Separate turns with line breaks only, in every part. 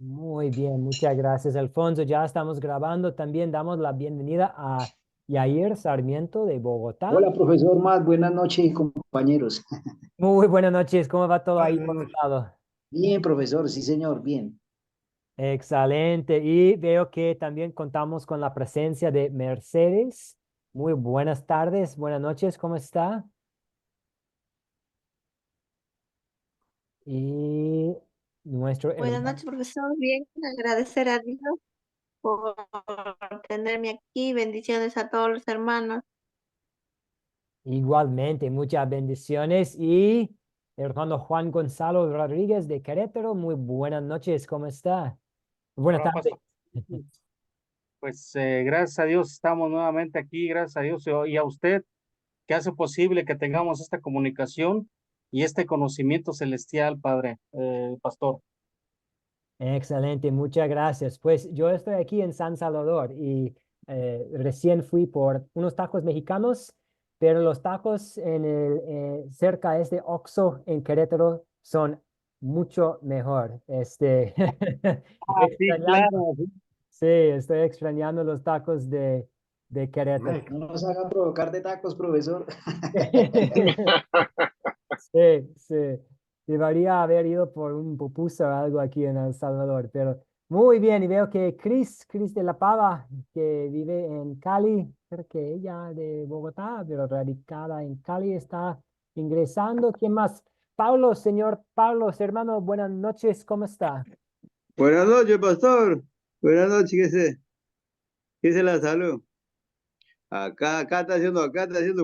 Muy bien, muchas gracias, Alfonso. Ya estamos grabando. También damos la bienvenida a Yair Sarmiento de Bogotá.
Hola, profesor Matt, buenas noches, compañeros.
Muy buenas noches. ¿Cómo va todo ahí
Buenas
por su
noches.
lado?
Bien, profesor, sí, señor, bien.
Excelente. Y veo que también contamos con la presencia de Mercedes. Muy buenas tardes, buenas noches. ¿Cómo está? Y nuestro
Buenas
hermano.
noches, profesor. Bien, agradecer a Dios por tenerme aquí. Bendiciones a todos los hermanos.
Igualmente, muchas bendiciones. Y hermano Juan Gonzalo Rodríguez de Querétaro. Muy buenas noches. ¿Cómo está? Buenas
Hola,
tardes.
pastor. Pues gracias a Dios estamos nuevamente aquí, gracias a Dios y a usted que hace posible que tengamos esta comunicación y este conocimiento celestial, Padre, Pastor.
Excelente, muchas gracias. Pues yo estoy aquí en San Salvador y recién fui por unos tacos mexicanos, pero los tacos cerca de este Oxxo en Querétaro son mucho mejor.
Ah, sí,
Extrañando,
claro.
sí, estoy extrañando los tacos de Querétaro.
No nos haga provocar de tacos, profesor.
Sí, sí. Debería haber ido por un pupusa o algo aquí en El Salvador, pero muy bien. Y veo que Cris de la Pava, que vive en Cali, creo que ella de Bogotá, pero radicada en Cali, está ingresando. ¿Quién más? Pablo, señor Pablo, hermano, buenas noches, ¿cómo está?
Buenas noches, pastor. Buenas noches, qué se la salud? Acá está haciendo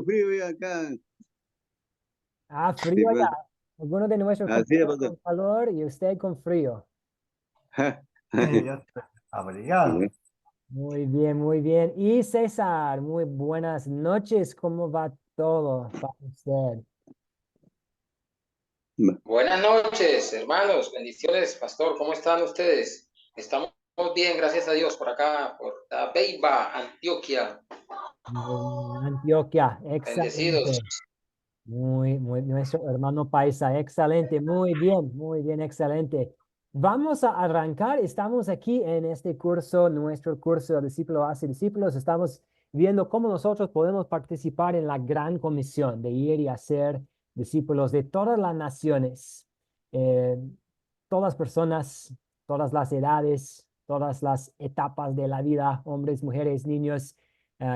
frío y acá.
Ah,
Sí,
frío allá.
pues,
Algunos de nuestros
así es,
compañeros
pastor.
con calor y usted con frío.
Sí, ya está abrigado.
Muy bien, muy bien. Y César, muy buenas noches. ¿Cómo va todo para usted?
Buenas noches, hermanos. Bendiciones, pastor. ¿Cómo están ustedes? Estamos bien, gracias a Dios, por acá, por la Beiba, Antioquia.
Antioquia,
Bendecidos.
excelente. Nuestro hermano Paisa, excelente. Muy bien, excelente. Vamos a arrancar. Estamos aquí en este curso, nuestro curso de discípulo hace discípulos. Estamos viendo cómo nosotros podemos participar en la gran comisión de ir y hacer discípulos de todas las naciones, eh, todas personas, todas las edades, todas las etapas de la vida, hombres, mujeres, niños,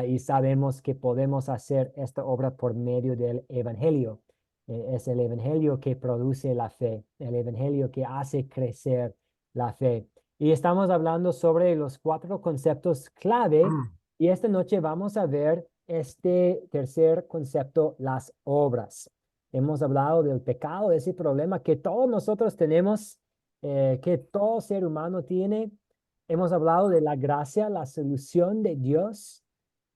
y sabemos que podemos hacer esta obra por medio del Evangelio. Es el Evangelio que produce la fe, el Evangelio que hace crecer la fe. Y estamos hablando sobre los cuatro conceptos clave y esta noche vamos a ver este tercer concepto, las obras. Hemos hablado del pecado, ese problema que todos nosotros tenemos, que todo ser humano tiene. Hemos hablado de la gracia, la solución de Dios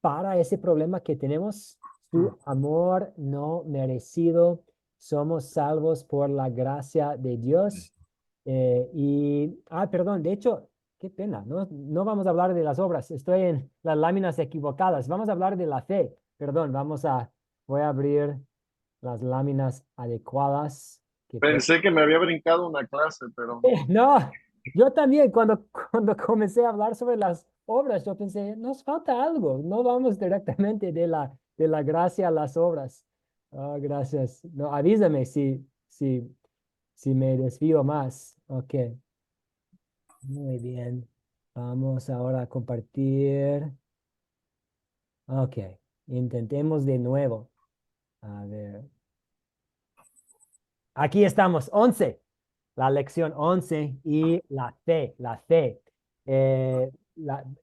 para ese problema que tenemos, su amor no merecido. Somos salvos por la gracia de Dios. Perdón, de hecho, qué pena, no vamos a hablar de las obras, estoy en las láminas equivocadas. Vamos a hablar de la fe. Perdón, voy a abrir las láminas adecuadas. Qué pena.
Pensé que me había brincado una clase, pero no.
No, yo también cuando comencé a hablar sobre las obras, yo pensé, nos falta algo, no vamos directamente de la gracia a las obras. Ah, gracias. No, avísame si me desvío más. Ok, muy bien. Vamos ahora a compartir. Ok, intentemos de nuevo. A ver. Aquí estamos, 11, la lección 11 y la fe,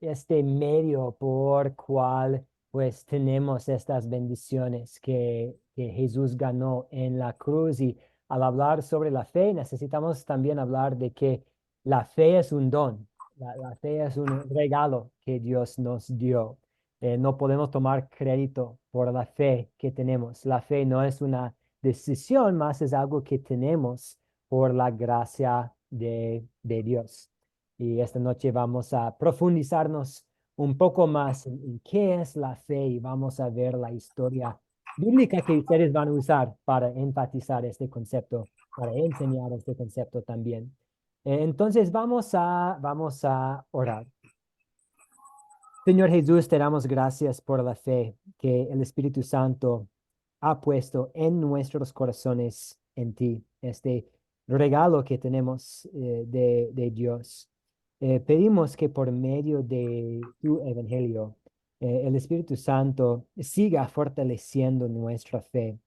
este medio por cual pues tenemos estas bendiciones que Jesús ganó en la cruz. Y al hablar sobre la fe necesitamos también hablar de que la fe es un don, la fe es un regalo que Dios nos dio. No podemos tomar crédito por la fe que tenemos. La fe no es una decisión, más es algo que tenemos por la gracia de Dios. Y esta noche vamos a profundizarnos un poco más en qué es la fe y vamos a ver la historia bíblica que ustedes van a usar para enfatizar este concepto, para enseñar este concepto también. Entonces vamos a orar. Señor Jesús, te damos gracias por la fe que el Espíritu Santo ha puesto en nuestros corazones en ti, este regalo que tenemos de Dios. Pedimos que por medio de tu evangelio, el Espíritu Santo siga fortaleciendo nuestra fe,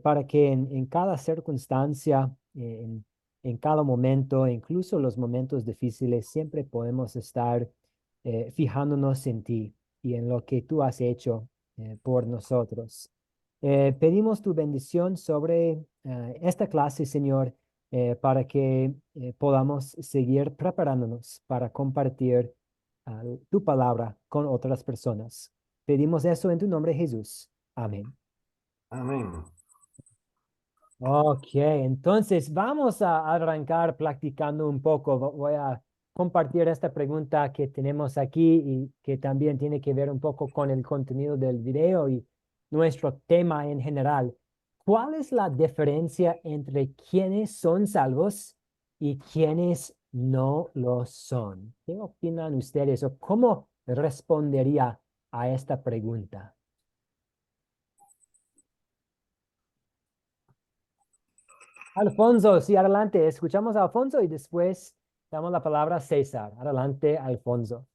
para que en cada circunstancia, en cada momento, incluso los momentos difíciles, siempre podemos estar fijándonos en ti y en lo que tú has hecho por nosotros. Pedimos tu bendición sobre esta clase, Señor, para que podamos seguir preparándonos para compartir tu palabra con otras personas. Pedimos eso en tu nombre, Jesús. Amén.
Amén.
Ok, entonces vamos a arrancar practicando un poco. Voy a compartir esta pregunta que tenemos aquí y que también tiene que ver un poco con el contenido del video y nuestro tema en general. ¿Cuál es la diferencia entre quienes son salvos y quienes no lo son? ¿Qué opinan ustedes o cómo respondería a esta pregunta? Alfonso, sí, adelante. Escuchamos a Alfonso y después damos la palabra a César. Adelante, Alfonso.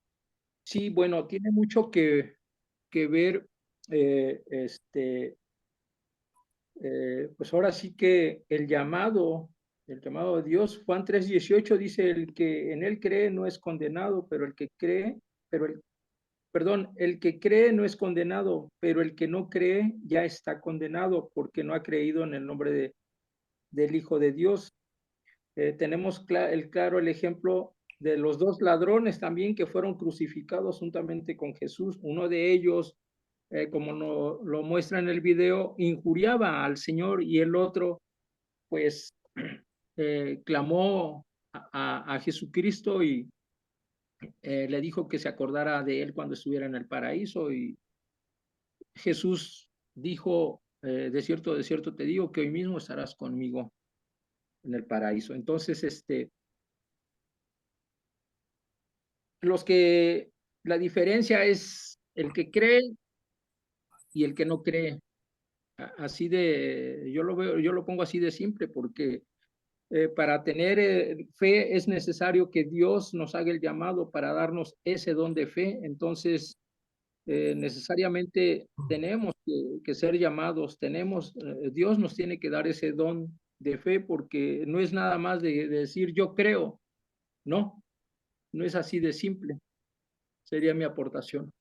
Sí, bueno, tiene mucho que ver, pues ahora sí que el llamado de Dios, Juan 3:18 dice, el que en él cree no es condenado, pero el que cree, el que cree no es condenado, pero el que no cree ya está condenado porque no ha creído en el nombre del Hijo de Dios. Tenemos claro el ejemplo de los dos ladrones también que fueron crucificados juntamente con Jesús. Uno de ellos, como lo muestra en el video, injuriaba al Señor y el otro, pues, clamó a Jesucristo y le dijo que se acordara de él cuando estuviera en el paraíso. Y Jesús dijo, de cierto te digo que hoy mismo estarás conmigo en el paraíso. Entonces, la diferencia es el que cree y el que no cree. Yo lo pongo así de simple porque para tener fe es necesario que Dios nos haga el llamado para darnos ese don de fe. Entonces, necesariamente tenemos que ser llamados, Dios nos tiene que dar ese don de fe porque no es nada más de decir yo creo, no es así de simple. Sería mi aportación.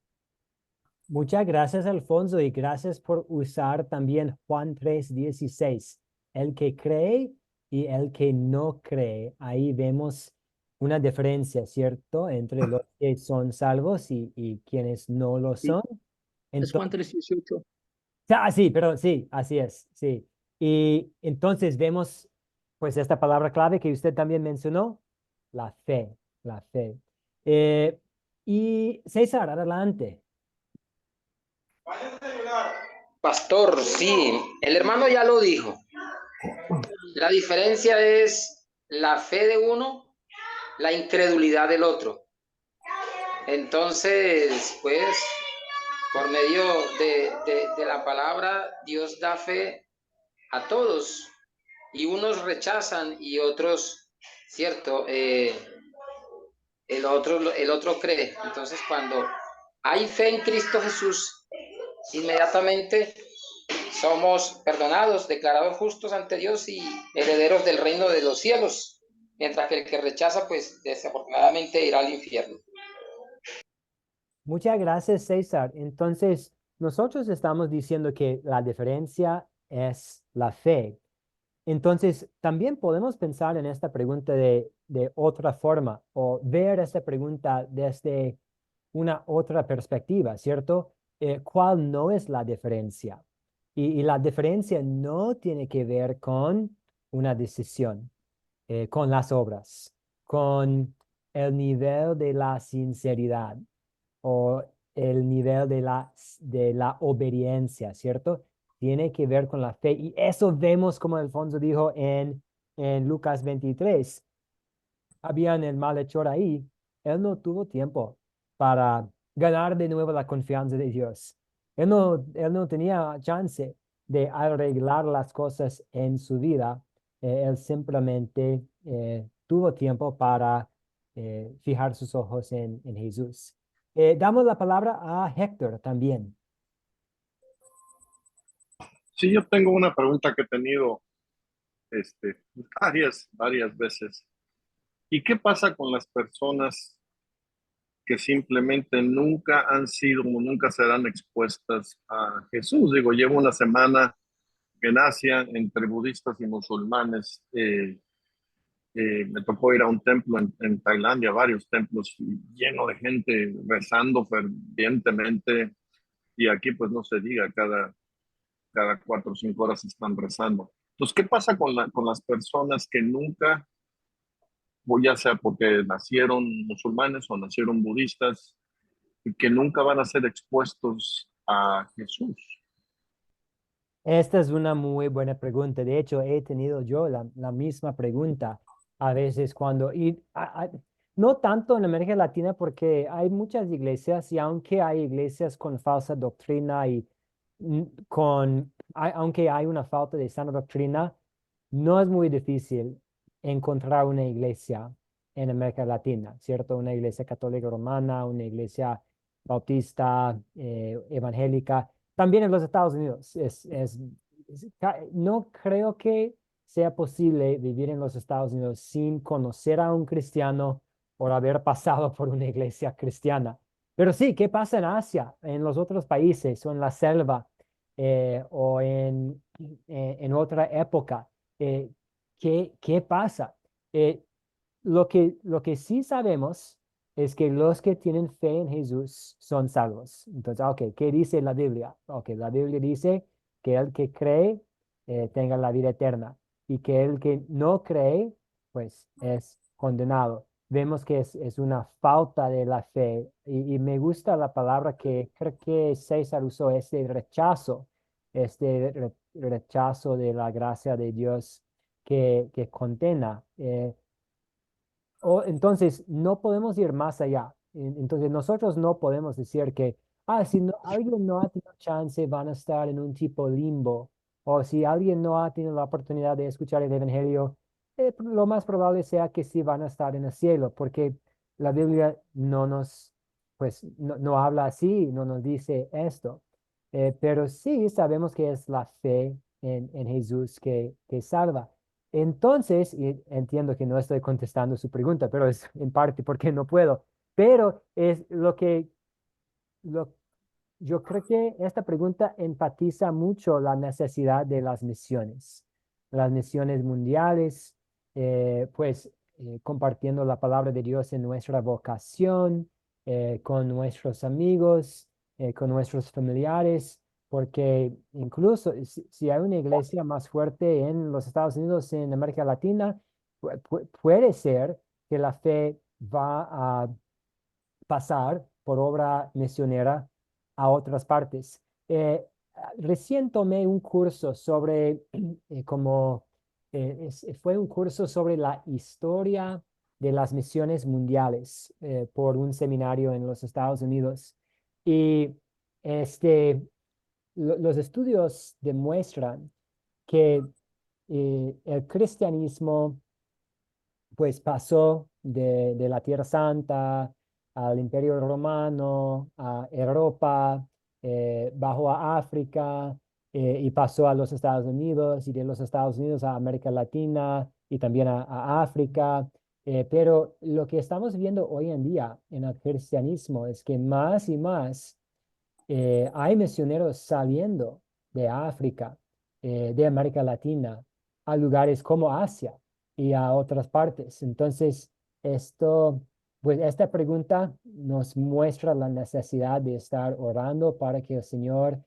Muchas gracias, Alfonso, y gracias por usar también Juan 3:16. El que cree y el que no cree. Ahí vemos una diferencia, ¿cierto? Entre los que son salvos y quienes no lo
Sí,
son.
es Juan
Entonces,
3:18.
sí, perdón, sí, así es, sí. Y entonces vemos, pues, esta palabra clave que usted también mencionó, la fe, la fe. Y César, adelante.
Pastor, sí, el hermano ya lo dijo. La diferencia es la fe de uno, la incredulidad del otro. Entonces, pues, por medio de la palabra, Dios da fe a todos y unos rechazan y otros, cierto, el otro cree. Entonces, cuando hay fe en Cristo Jesús, inmediatamente somos perdonados, declarados justos ante Dios y herederos del reino de los cielos, mientras que el que rechaza, pues desafortunadamente irá al infierno.
Muchas gracias, César. Entonces, nosotros estamos diciendo que la diferencia es la fe. Entonces, también podemos pensar en esta pregunta de otra forma o ver esta pregunta desde una otra perspectiva, ¿cierto? ¿Cuál no es la diferencia? Y la diferencia no tiene que ver con una decisión, con las obras, con el nivel de la sinceridad o el nivel de la obediencia, ¿cierto? Tiene que ver con la fe. Y eso vemos, como Alfonso dijo en Lucas 23. habían el malhechor ahí, él no tuvo tiempo para ganar de nuevo la confianza de Dios. Él no tenía chance de arreglar las cosas en su vida. Él simplemente tuvo tiempo para fijar sus ojos en Jesús. Damos la palabra a Héctor también.
Sí, yo tengo una pregunta que he tenido varias veces. ¿Y qué pasa con las personas que simplemente nunca han sido o nunca serán expuestas a Jesús? Digo, llevo una semana en Asia entre budistas y musulmanes. Me tocó ir a un templo en Tailandia, varios templos lleno de gente rezando fervientemente, y aquí pues no se diga, cada 4 o 5 horas están rezando. Entonces, ¿qué pasa con las personas que nunca, o ya sea porque nacieron musulmanes o nacieron budistas, y que nunca van a ser expuestos a Jesús?
Esta es una muy buena pregunta. De hecho, he tenido yo la misma pregunta a veces no tanto en América Latina porque hay muchas iglesias y aunque hay iglesias con falsa doctrina y aunque hay una falta de sana doctrina, no es muy difícil encontrar una iglesia en América Latina, ¿cierto? Una iglesia católica romana, una iglesia bautista, evangélica. También en los Estados Unidos. No creo que sea posible vivir en los Estados Unidos sin conocer a un cristiano o haber pasado por una iglesia cristiana. Pero sí, ¿qué pasa en Asia, en los otros países o en la selva o en otra época? ¿Qué pasa? Eh, lo que sí sabemos es que los que tienen fe en Jesús son salvos. Entonces, ok, ¿qué dice la Biblia? Ok, la Biblia dice que el que cree tenga la vida eterna y que el que no cree, pues es condenado. Vemos que es una falta de la fe y me gusta la palabra que creo que César usó, rechazo de la gracia de Dios que condena. Entonces, no podemos ir más allá. Entonces, nosotros no podemos decir que, si alguien no ha tenido chance, van a estar en un tipo limbo. O si alguien no ha tenido la oportunidad de escuchar el Evangelio, lo más probable sea que sí van a estar en el cielo, porque la Biblia pues, no habla así, no nos dice esto. Pero sí sabemos que es la fe en Jesús que salva. Entonces, y entiendo que no estoy contestando su pregunta, pero es en parte porque no puedo, pero es lo, yo creo que esta pregunta enfatiza mucho la necesidad de las misiones mundiales, compartiendo la palabra de Dios en nuestra vocación, con nuestros amigos, con nuestros familiares, porque incluso si hay una iglesia más fuerte en los Estados Unidos, en América Latina, puede ser que la fe va a pasar por obra misionera a otras partes. Recién tomé un curso sobre fue un curso sobre la historia de las misiones mundiales por un seminario en los Estados Unidos. Y los estudios demuestran que el cristianismo pues pasó de la Tierra Santa al Imperio Romano, a Europa, bajó a África y pasó a los Estados Unidos y de los Estados Unidos a América Latina y también a África. Pero lo que estamos viendo hoy en día en el cristianismo es que más y más hay misioneros saliendo de África, de América Latina, a lugares como Asia y a otras partes. Entonces, esta pregunta nos muestra la necesidad de estar orando para que el Señor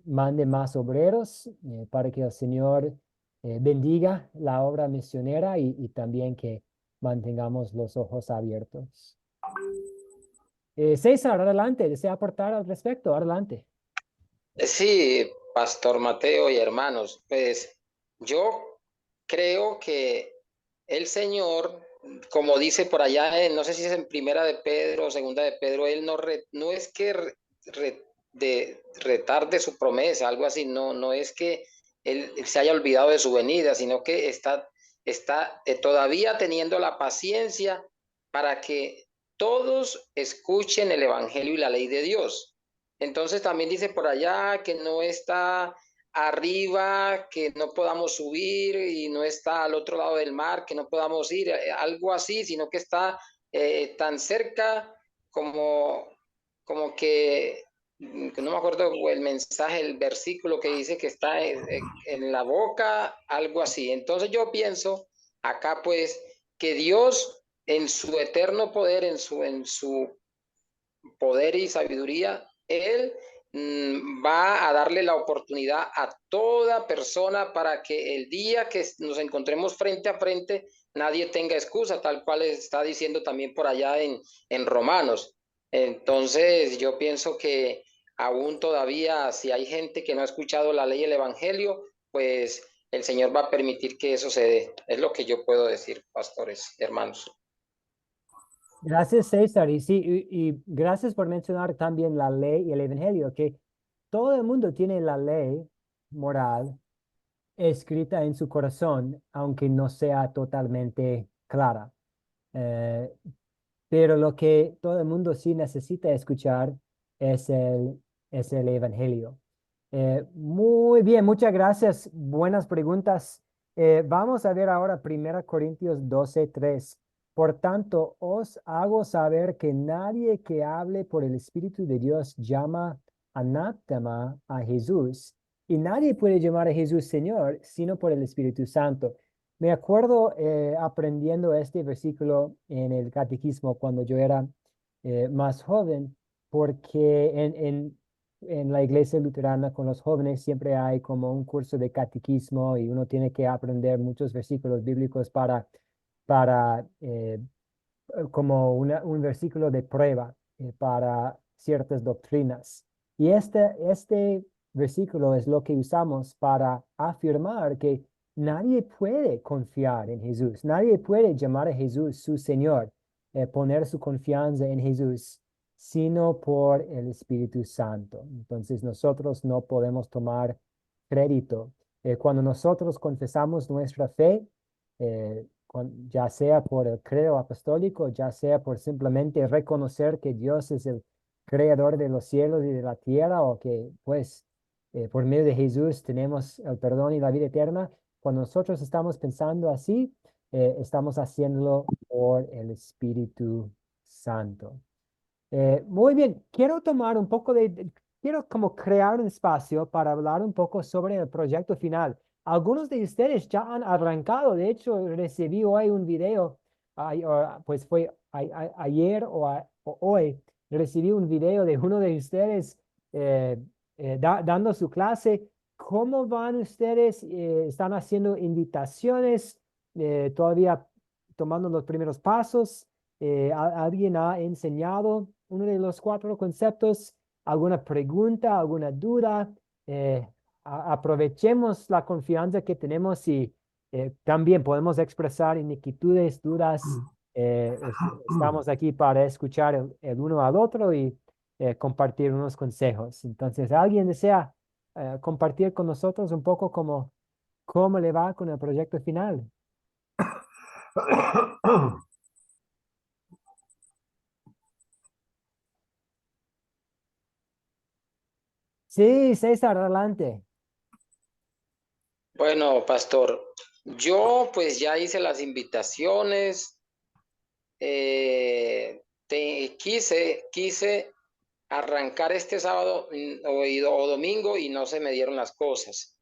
mande más obreros, para que el Señor bendiga la obra misionera y también que mantengamos los ojos abiertos. César, adelante, ¿desea aportar al respecto? Adelante.
Sí, Pastor Mateo y hermanos, pues yo creo que el Señor como dice por allá, no sé si es en primera de Pedro o segunda de Pedro, él no es que retarde su promesa, algo así, no es que él se haya olvidado de su venida, sino que está todavía teniendo la paciencia para que todos escuchen el Evangelio y la ley de Dios. Entonces también dice por allá que no está arriba, que no podamos subir, y no está al otro lado del mar, que no podamos ir, algo así, sino que está tan cerca como que no me acuerdo el mensaje, el versículo que dice que está en la boca, algo así. Entonces yo pienso acá pues que Dios en su eterno poder, en su poder y sabiduría, Él va a darle la oportunidad a toda persona para que el día que nos encontremos frente a frente, nadie tenga excusa, tal cual está diciendo también por allá en Romanos. Entonces, yo pienso que aún todavía, si hay gente que no ha escuchado la ley y el evangelio, pues el Señor va a permitir que eso se dé. Es lo que yo puedo decir, pastores, hermanos.
Gracias, César. Y sí, y gracias por mencionar también la ley y el evangelio, que todo el mundo tiene la ley moral escrita en su corazón, aunque no sea totalmente clara. Eh, pero lo que todo el mundo sí necesita escuchar es es el evangelio. Muy bien, muchas gracias. Buenas preguntas. Vamos a ver ahora 1 Corintios 12:3. Por tanto, os hago saber que nadie que hable por el Espíritu de Dios llama anátema a Jesús, y nadie puede llamar a Jesús Señor sino por el Espíritu Santo. Me acuerdo aprendiendo este versículo en el catequismo cuando yo era más joven, porque en la iglesia luterana con los jóvenes siempre hay como un curso de catequismo y uno tiene que aprender muchos versículos bíblicos para como un versículo de prueba para ciertas doctrinas. Y este versículo es lo que usamos para afirmar que nadie puede confiar en Jesús, nadie puede llamar a Jesús su Señor, poner su confianza en Jesús, sino por el Espíritu Santo. Entonces nosotros no podemos tomar crédito. Cuando nosotros confesamos nuestra fe, ya sea por el credo apostólico, ya sea por simplemente reconocer que Dios es el creador de los cielos y de la tierra, o que pues por medio de Jesús tenemos el perdón y la vida eterna. Cuando nosotros estamos pensando así, estamos haciéndolo por el Espíritu Santo. Muy bien, quiero tomar un poco quiero como crear un espacio para hablar un poco sobre el proyecto final. Algunos de ustedes ya han arrancado, de hecho recibí hoy un video, pues fue ayer o hoy, recibí un video de uno de ustedes dando su clase. ¿Cómo van ustedes? ¿Están haciendo invitaciones? ¿Todavía tomando los primeros pasos? ¿Alguien ha enseñado uno de los 4 conceptos? ¿Alguna pregunta, alguna duda? Aprovechemos la confianza que tenemos y también podemos expresar inquietudes, dudas. Estamos aquí para escuchar el uno al otro y compartir unos consejos. Entonces, ¿alguien desea compartir con nosotros un poco cómo le va con el proyecto final? Sí, César, adelante.
Bueno, pastor, yo pues ya hice las invitaciones, quise arrancar este sábado o domingo y no se me dieron las cosas.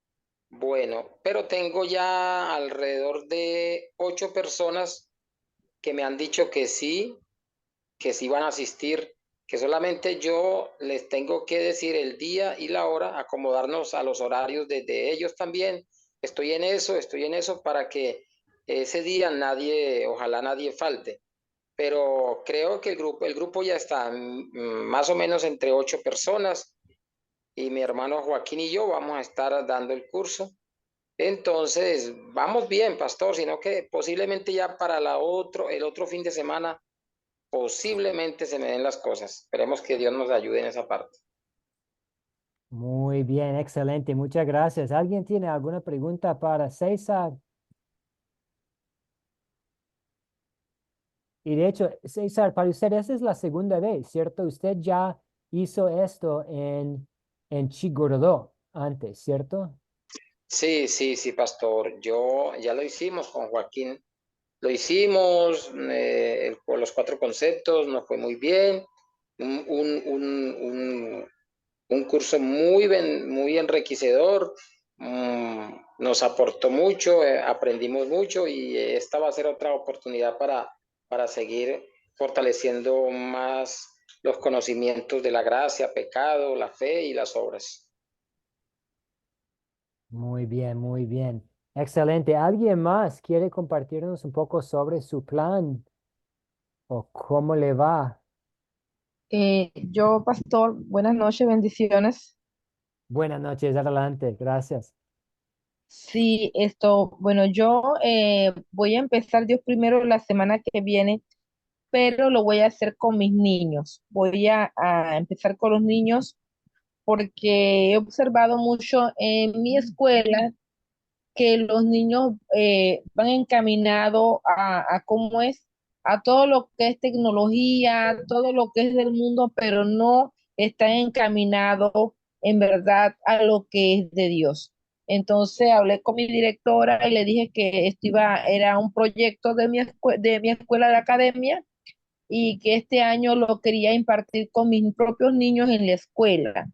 Bueno, pero tengo ya alrededor de 8 personas que me han dicho que sí van a asistir, que solamente yo les tengo que decir el día y la hora, acomodarnos a los horarios de ellos también. Estoy en eso para que ese día ojalá nadie falte. Pero creo que el grupo ya está más o menos entre 8 personas, y mi hermano Joaquín y yo vamos a estar dando el curso. Entonces, vamos bien, pastor, sino que posiblemente ya para el otro fin de semana, posiblemente se me den las cosas. Esperemos que Dios nos ayude en esa parte.
Muy bien, excelente. Muchas gracias. ¿Alguien tiene alguna pregunta para César? Y de hecho, César, para usted esa es la segunda vez, ¿cierto? Usted ya hizo esto en Chigorodó antes, ¿cierto?
Sí, sí, sí, pastor. Yo ya lo hicimos con Joaquín. Lo hicimos por los 4 conceptos, nos fue muy bien. Un curso muy enriquecedor. Nos aportó mucho, aprendimos mucho y esta va a ser otra oportunidad para seguir fortaleciendo más los conocimientos de la gracia, pecado, la fe y las obras.
Muy bien, muy bien. Excelente. ¿Alguien más quiere compartirnos un poco sobre su plan o cómo le va?
Yo, pastor, buenas noches, bendiciones.
Buenas noches, adelante. Gracias.
Sí, bueno, yo voy a empezar Dios primero la semana que viene, pero lo voy a hacer con mis niños. Voy a empezar con los niños porque he observado mucho en mi escuela que los niños van encaminados a cómo es, a todo lo que es tecnología, todo lo que es del mundo, pero no están encaminados en verdad a lo que es de Dios. Entonces hablé con mi directora y le dije que era un proyecto de mi escuela de academia y que este año lo quería impartir con mis propios niños en la escuela.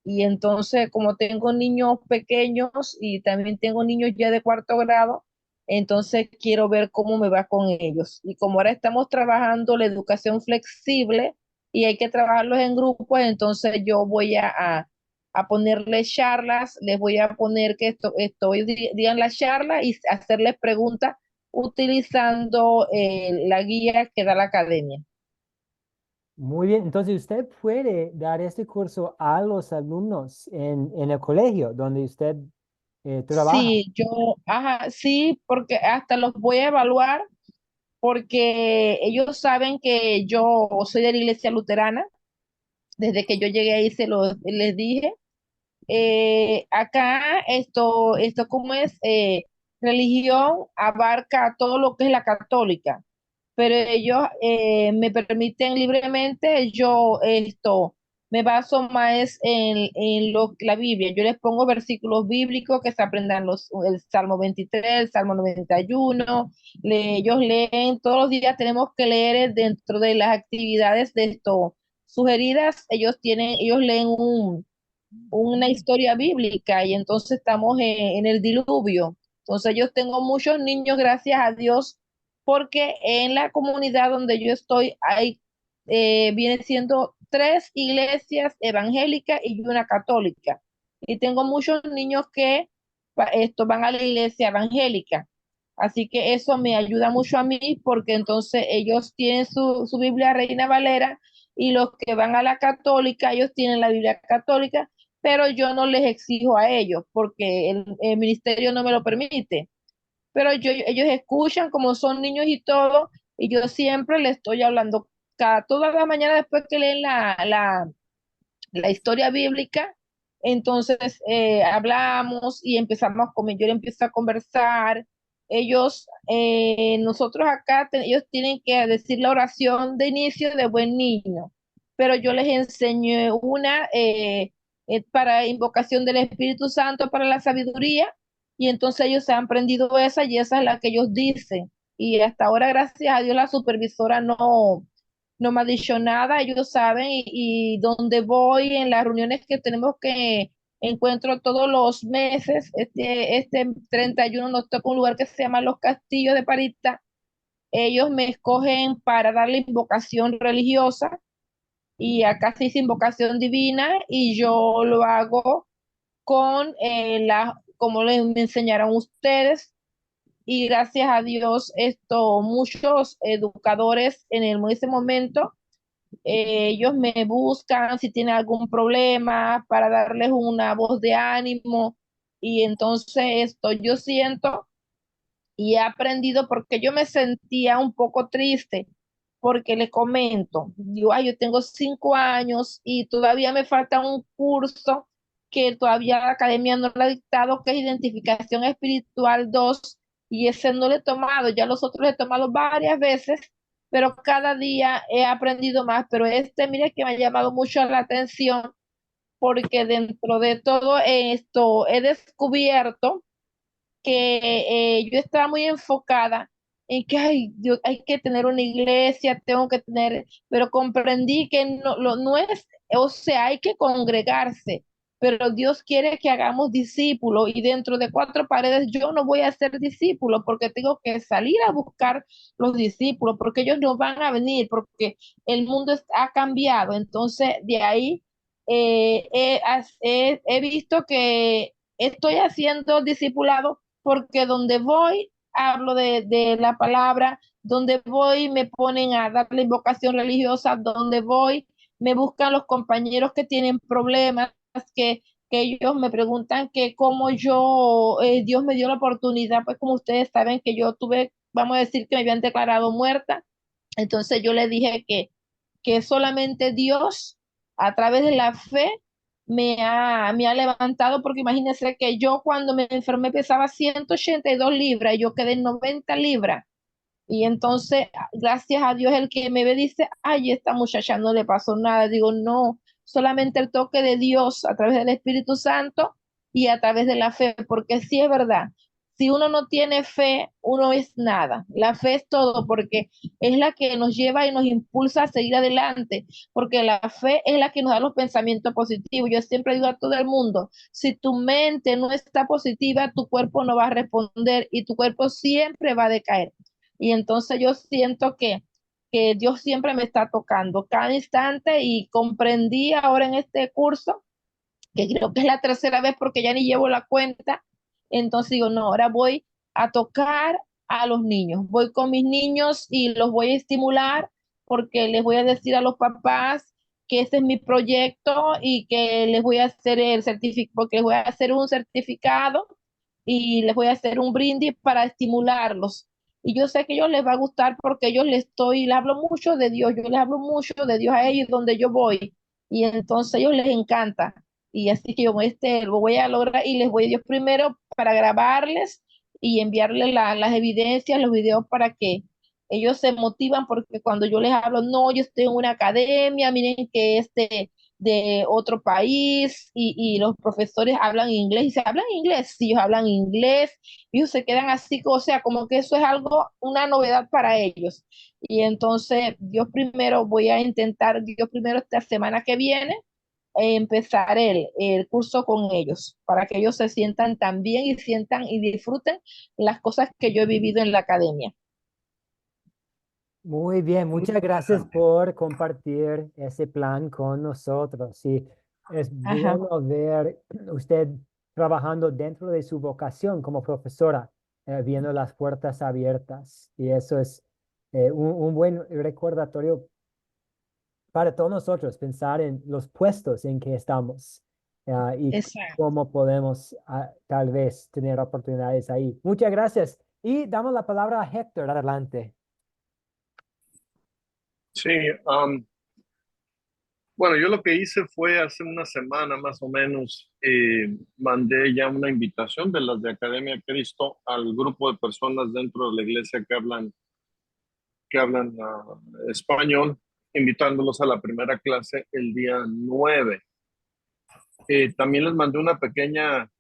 Y entonces, como tengo niños pequeños y también tengo niños ya de cuarto grado, entonces quiero ver cómo me va con ellos. Y como ahora estamos trabajando la educación flexible y hay que trabajarlos en grupos, entonces yo voy a ponerles charlas, les voy a poner que digan la charla y hacerles preguntas utilizando la guía que da la academia.
Muy bien. Entonces, usted puede dar este curso a los alumnos en el colegio donde usted trabaja.
Sí, ajá, sí, porque hasta los voy a evaluar porque ellos saben que yo soy de la iglesia luterana. Desde que yo llegué ahí les dije. Acá esto como es religión abarca todo lo que es la católica, pero ellos me permiten libremente, yo me baso más la Biblia. Yo les pongo versículos bíblicos que se aprendan el Salmo 23, el Salmo 91. Ellos leen, todos los días tenemos que leer dentro de las actividades de esto sugeridas. Ellos leen una historia bíblica y entonces estamos en el diluvio. Entonces yo tengo muchos niños, gracias a Dios, porque en la comunidad donde yo estoy viene siendo 3 iglesias evangélicas y una católica. Y tengo muchos niños que van a la iglesia evangélica. Así que eso me ayuda mucho a mí porque entonces ellos tienen su Biblia Reina Valera y los que van a la católica, ellos tienen la Biblia católica, pero yo no les exijo a ellos porque el ministerio no me lo permite. Pero ellos escuchan como son niños y todo, y yo siempre les estoy hablando toda la mañana después que leen la historia bíblica. Entonces hablamos y empezamos yo le empiezo a conversar. Nosotros acá, ellos tienen que decir la oración de inicio de buen niño, pero yo les enseño una para invocación del Espíritu Santo para la sabiduría, y entonces ellos se han aprendido esa y esa es la que ellos dicen. Y hasta ahora, gracias a Dios, la supervisora no me ha dicho nada, ellos saben y donde voy en las reuniones que tenemos que encuentro todos los meses, este 31 nos toca un lugar que se llama Los Castillos de Parita, ellos me escogen para darle invocación religiosa y acá se dice invocación divina y yo lo hago con como me enseñaron ustedes, y gracias a Dios muchos educadores ese momento ellos me buscan si tienen algún problema para darles una voz de ánimo Y entonces yo siento y he aprendido porque yo me sentía un poco triste, porque le comento, digo, ay, yo tengo 5 años y todavía me falta un curso que todavía la academia no lo ha dictado, que es Identificación Espiritual 2 y ese no lo he tomado, ya los otros lo he tomado varias veces, pero cada día he aprendido más, pero mire que me ha llamado mucho la atención, porque dentro de todo esto he descubierto que yo estaba muy enfocada en que ay, Dios, hay que tener una iglesia, tengo que tener, pero comprendí que no es, o sea, hay que congregarse, pero Dios quiere que hagamos discípulos y dentro de 4 paredes yo no voy a ser discípulo porque tengo que salir a buscar los discípulos, porque ellos no van a venir, porque el mundo ha cambiado. Entonces, de ahí he visto que estoy haciendo discipulado porque donde voy hablo de la palabra, donde voy me ponen a dar la invocación religiosa, donde voy me buscan los compañeros que tienen problemas, que ellos me preguntan que cómo Dios me dio la oportunidad, pues como ustedes saben que yo tuve, vamos a decir que me habían declarado muerta, entonces yo le dije que solamente Dios, a través de la fe, me ha levantado, porque imagínense que yo cuando me enfermé pesaba 182 libras y yo quedé en 90 libras. Y entonces, gracias a Dios, el que me ve dice, ay, esta muchacha no le pasó nada. Digo, no, solamente el toque de Dios a través del Espíritu Santo y a través de la fe, porque sí es verdad. Si uno no tiene fe, uno es nada. La fe es todo porque es la que nos lleva y nos impulsa a seguir adelante, porque la fe es la que nos da los pensamientos positivos. Yo siempre digo a todo el mundo, si tu mente no está positiva, tu cuerpo no va a responder y tu cuerpo siempre va a decaer. Y entonces yo siento que Dios siempre me está tocando cada instante y comprendí ahora en este curso, que creo que es la tercera vez porque ya ni llevo la cuenta, entonces digo, no, ahora voy a tocar a los niños, voy con mis niños y los voy a estimular porque les voy a decir a los papás que este es mi proyecto y que les voy a hacer el certificado, porque les voy a hacer un certificado y les voy a hacer un brindis para estimularlos. Y yo sé que a ellos les va a gustar porque les hablo mucho de Dios, yo les hablo mucho de Dios a ellos donde yo voy. Y entonces a ellos les encanta. Y así que yo lo voy a lograr y les voy a Dios primero para grabarles y enviarles las evidencias, los videos para que ellos se motivan porque cuando yo les hablo, no, yo estoy en una academia, miren que de otro país y los profesores hablan inglés y se hablan inglés, si ellos hablan inglés, ellos se quedan así, o sea, como que eso es algo, una novedad para ellos. Y entonces, voy a intentar, Dios primero esta semana que viene, empezar el curso con ellos, para que ellos se sientan tan bien y sientan y disfruten las cosas que yo he vivido en la academia.
Muy bien, muchas gracias por compartir ese plan con nosotros. Sí, es
Ajá,
bueno ver usted trabajando dentro de su vocación como profesora, viendo las puertas abiertas. Y eso es un buen recordatorio para todos nosotros, pensar en los puestos en que estamos, y
exacto.
cómo podemos tal vez tener oportunidades ahí. Muchas gracias. Y damos la palabra a Héctor. Adelante.
Sí, bueno, yo lo que hice fue hace una semana más o menos, mandé ya una invitación de las de Academia Cristo al grupo de personas dentro de la iglesia que hablan español, invitándolos a la primera clase el día 9. También les mandé una pequeña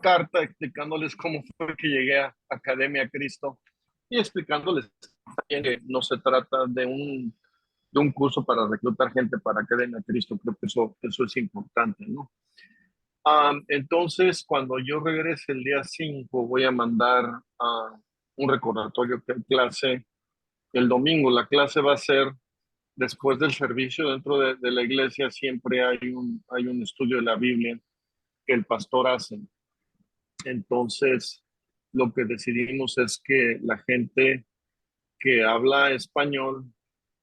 carta explicándoles cómo fue que llegué a Academia Cristo y explicándoles también que no se trata de un curso para reclutar gente para Academia Cristo. Creo que eso es importante, ¿no? Entonces, cuando yo regrese el día 5, voy a mandar un recordatorio que hay clase el domingo. La clase va a ser después del servicio dentro de la iglesia. Siempre hay un estudio de la Biblia que el pastor hace. Entonces, lo que decidimos es que la gente que habla español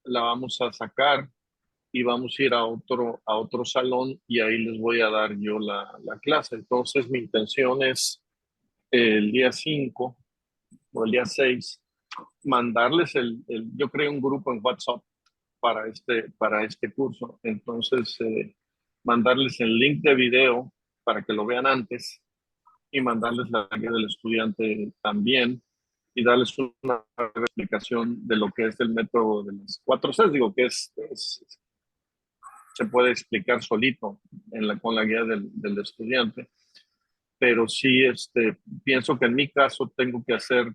la vamos a sacar y vamos a ir a otro salón y ahí les voy a dar yo la clase. Entonces mi intención es el día 5 o el día 6 mandarles yo creé un grupo en WhatsApp para este curso. Entonces, mandarles el link de video para que lo vean antes y mandarles la guía del estudiante también y darles una explicación de lo que es el método de las 4 Cs. Digo que se puede explicar solito con la guía del estudiante, pero sí pienso que en mi caso tengo que hacer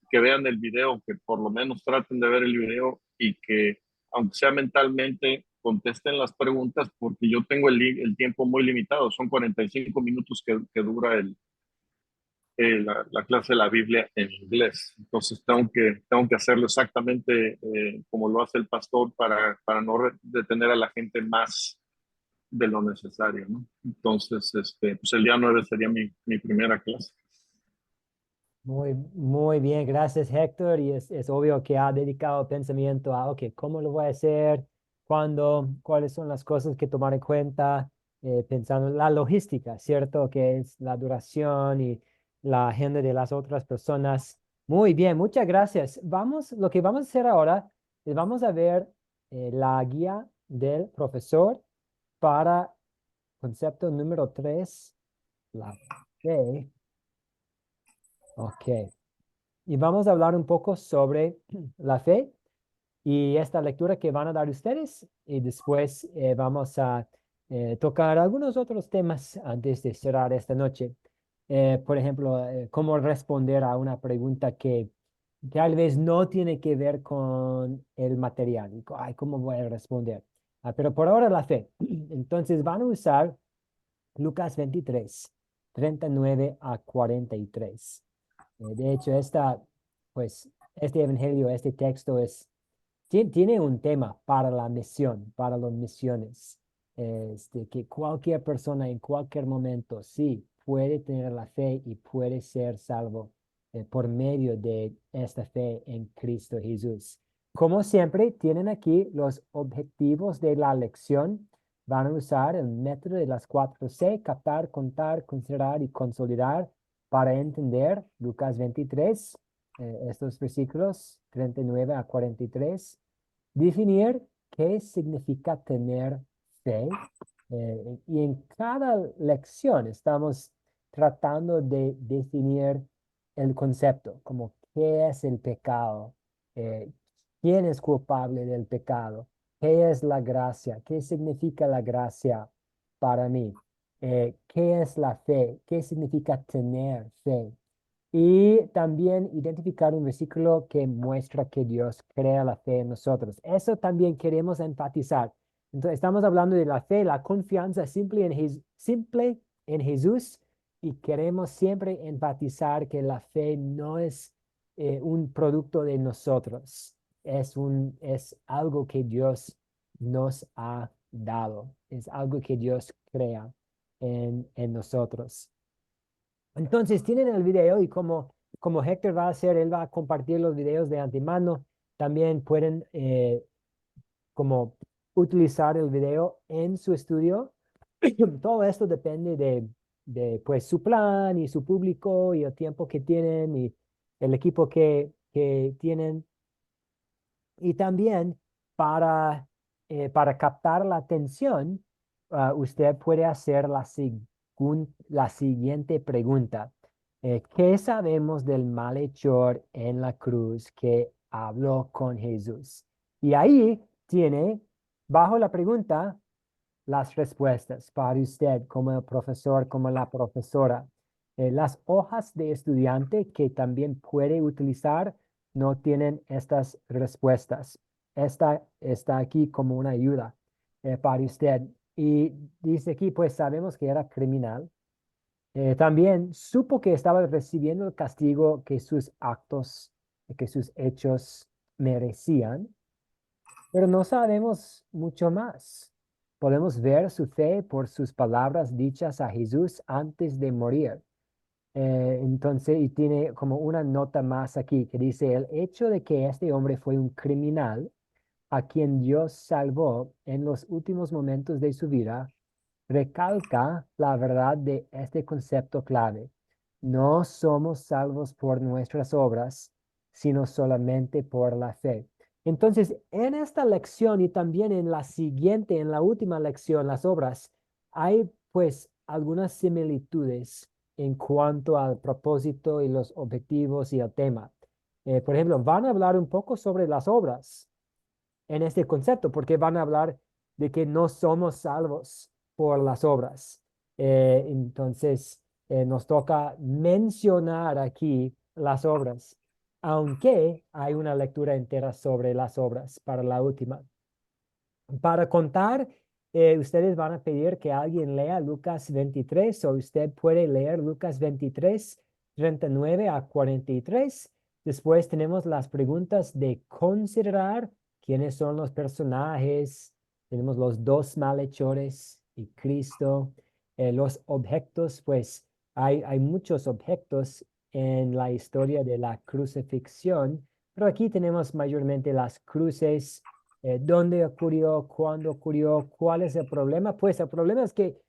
que vean el video, que por lo menos traten de ver el video y que, aunque sea mentalmente, contesten las preguntas, porque yo tengo el tiempo muy limitado, son 45 minutos que dura la clase de la Biblia en inglés. Entonces tengo que hacerlo exactamente como lo hace el pastor para no detener a la gente más de lo necesario, ¿no? Entonces, pues el día 9 sería mi primera clase.
Muy bien, gracias Héctor. Y es obvio que ha dedicado pensamiento a, ok, ¿cómo lo voy a hacer? ¿Cuándo? ¿Cuáles son las cosas que tomar en cuenta? Pensando en la logística, ¿cierto? Que es la duración y la agenda de las otras personas. Muy bien, muchas gracias. Lo que vamos a hacer ahora es vamos a ver la guía del profesor para concepto número 3, la fe. Ok. Y vamos a hablar un poco sobre la fe y esta lectura que van a dar ustedes. Y después vamos a tocar algunos otros temas antes de cerrar esta noche. Por ejemplo, cómo responder a una pregunta que tal vez no tiene que ver con el material. Y, ay, ¿cómo voy a responder? Pero por ahora la fe. Entonces van a usar Lucas 23, 39 a 43. De hecho, pues, este evangelio, este texto tiene un tema para la misión, para las misiones. Que cualquier persona en cualquier momento sí puede tener la fe y puede ser salvo por medio de esta fe en Cristo Jesús. Como siempre, tienen aquí los objetivos de la lección. Van a usar el método de las 4C: captar, contar, considerar y consolidar, para entender Lucas 23, estos versículos 39 a 43. Definir qué significa tener fe. Y en cada lección estamos tratando de definir el concepto, como qué es el pecado, eh, quién es culpable del pecado, qué es la gracia, qué significa la gracia para mí, qué es la fe, qué significa tener fe. Y también identificar un versículo que muestra que Dios crea la fe en nosotros. Eso también queremos enfatizar. Entonces, estamos hablando de la fe, la confianza simple en Jesús, y queremos siempre enfatizar que la fe no es un producto de nosotros. Es algo que Dios nos ha dado. Es algo que Dios crea en nosotros. Entonces tienen el video, y como Héctor va a hacer, él va a compartir los videos de antemano. También pueden como utilizar el video en su estudio. Todo esto depende de pues su plan y su público y el tiempo que tienen y el equipo que tienen. Y también para captar la atención, usted puede hacer la siguiente pregunta. ¿Qué sabemos del malhechor en la cruz que habló con Jesús? Y ahí tiene, bajo la pregunta, las respuestas para usted como el profesor, como la profesora. Las hojas de estudiante que también puede utilizar no tienen estas respuestas. Esta está aquí como una ayuda para usted. Y dice aquí, pues sabemos que era criminal. También supo que estaba recibiendo el castigo que sus actos, que sus hechos merecían, pero no sabemos mucho más. Podemos ver su fe por sus palabras dichas a Jesús antes de morir. Entonces, y tiene como una nota más aquí que dice: el hecho de que este hombre fue un criminal a quien Dios salvó en los últimos momentos de su vida, recalca la verdad de este concepto clave. No somos salvos por nuestras obras, sino solamente por la fe. Entonces, en esta lección y también en la siguiente, en la última lección, las obras, hay pues algunas similitudes en cuanto al propósito y los objetivos y el tema. Por ejemplo, van a hablar un poco sobre las obras en este concepto, porque van a hablar de que no somos salvos por las obras. Entonces, nos toca mencionar aquí las obras, aunque hay una lectura entera sobre las obras para la última. Para contar, ustedes van a pedir que alguien lea Lucas 23, o usted puede leer Lucas 23, 39 a 43. Después tenemos las preguntas de considerar quiénes son los personajes. Tenemos los dos malhechores y Cristo. Los objetos, pues hay muchos objetos en la historia de la crucifixión, pero aquí tenemos mayormente las cruces. ¿Dónde ocurrió? ¿Cuándo ocurrió? ¿Cuál es el problema? Pues el problema es que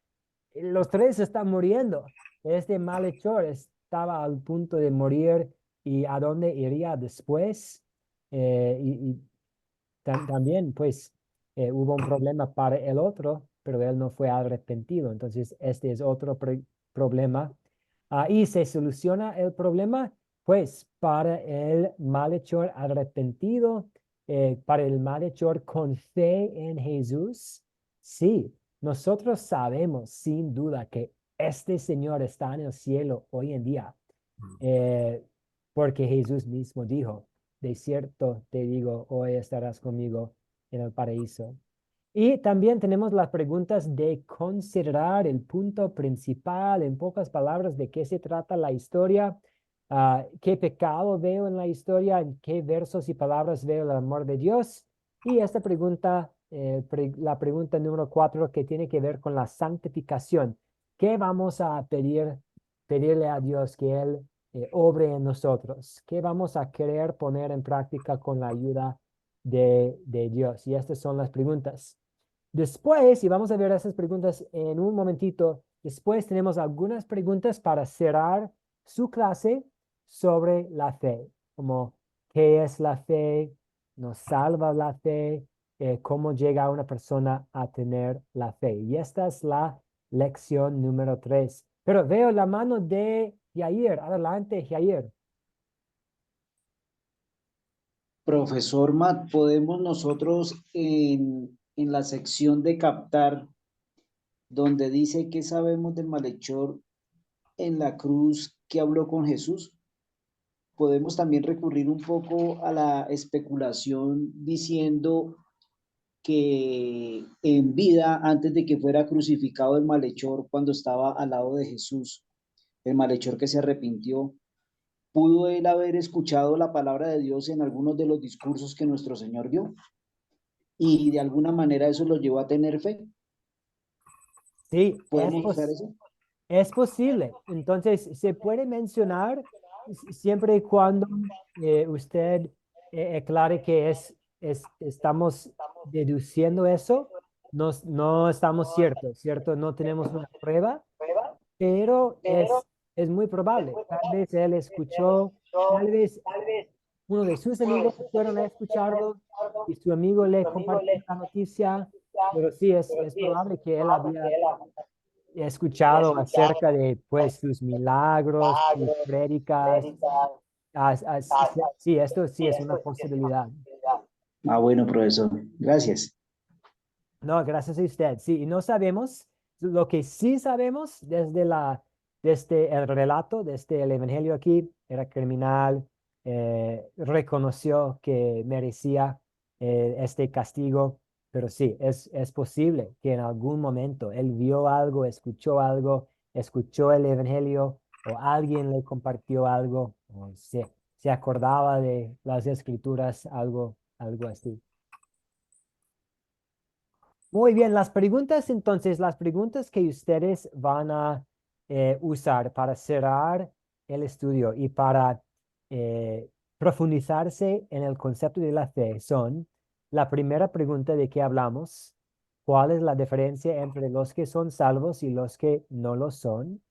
los tres están muriendo. Este malhechor estaba al punto de morir, y a dónde iría después. Y también, pues, hubo un problema para el otro, pero él no fue arrepentido. Entonces, este es otro problema. Y se soluciona el problema, pues, para el malhechor arrepentido, para el malhechor con fe en Jesús. Sí, nosotros sabemos sin duda que este Señor está en el cielo hoy en día, porque Jesús mismo dijo: de cierto te digo, hoy estarás conmigo en el paraíso. Y también tenemos las preguntas de considerar el punto principal, en pocas palabras, de qué se trata la historia, qué pecado veo en la historia, en qué versos y palabras veo el amor de Dios. Y esta pregunta, la pregunta número 4, que tiene que ver con la santificación. ¿Qué vamos a pedirle a Dios que Él obre en nosotros? ¿Qué vamos a querer poner en práctica con la ayuda de Dios? Y estas son las preguntas. Después, y vamos a ver esas preguntas en un momentito, después tenemos algunas preguntas para cerrar su clase sobre la fe, como qué es la fe, nos salva la fe, cómo llega una persona a tener la fe. Y esta es la lección número 3. Pero veo la mano de Jair. Adelante, Jair.
Profesor Matt, ¿podemos nosotros en la sección de captar, donde dice que sabemos del malhechor en la cruz que habló con Jesús, podemos también recurrir un poco a la especulación diciendo que en vida, antes de que fuera crucificado el malhechor, cuando estaba al lado de Jesús, el malhechor que se arrepintió, pudo él haber escuchado la palabra de Dios en algunos de los discursos que nuestro Señor dio? Y de alguna manera eso lo llevó a tener fe.
Sí,
¿Podemos usar eso?
es posible. Entonces, se puede mencionar siempre y cuando usted aclare que estamos deduciendo eso. No estamos ciertos, ¿cierto? No tenemos una prueba, pero es muy probable. Tal vez él escuchó, tal vez uno de sus amigos fueron a escucharlo y su amigo le compartió la noticia, pero sí, es probable que él había escuchado acerca de pues sus milagros, sus prédicas. Sí, esto sí es una posibilidad.
Ah, bueno, profesor. Gracias.
No, gracias a usted. Sí, y no sabemos, lo que sí sabemos desde el relato, desde el evangelio aquí, era criminal, reconoció que merecía este castigo, pero sí, es posible que en algún momento él vio algo, escuchó el evangelio, o alguien le compartió algo, o se acordaba de las escrituras, algo así. Muy bien, las preguntas entonces, las preguntas que ustedes van a usar para cerrar el estudio y para profundizarse en el concepto de la fe son, la primera pregunta de qué hablamos. ¿Cuál es la diferencia entre los que son salvos y los que no lo son?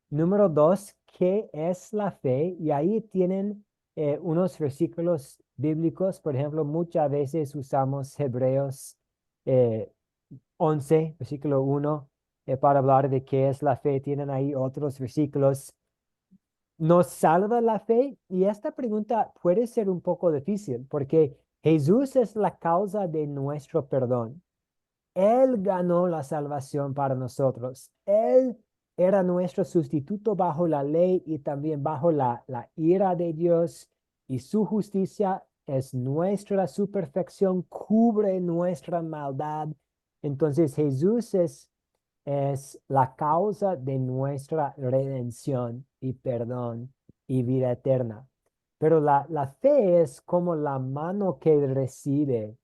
Número 2, ¿qué es la fe? Y ahí tienen unos versículos bíblicos. Por ejemplo, muchas veces usamos Hebreos 11, versículo 1, para hablar de qué es la fe. Tienen ahí otros versículos. ¿Nos salva la fe? Y esta pregunta puede ser un poco difícil porque Jesús es la causa de nuestro perdón. Él ganó la salvación para nosotros. Él era nuestro sustituto bajo la ley y también bajo la ira de Dios. Y su justicia es nuestra, su perfección cubre nuestra maldad. Entonces Jesús es la causa de nuestra redención y perdón y vida eterna. Pero la fe es como la mano que recibe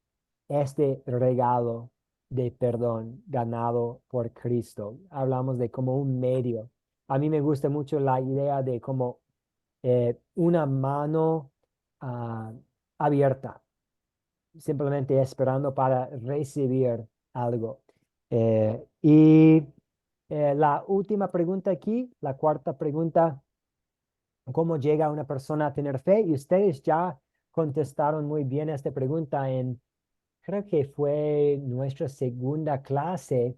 este regalo de perdón ganado por Cristo. Hablamos de como un medio. A mí me gusta mucho la idea de como una mano abierta, simplemente esperando para recibir algo. Y la última pregunta aquí, la cuarta pregunta, ¿cómo llega una persona a tener fe? Y ustedes ya contestaron muy bien esta pregunta creo que fue nuestra segunda clase,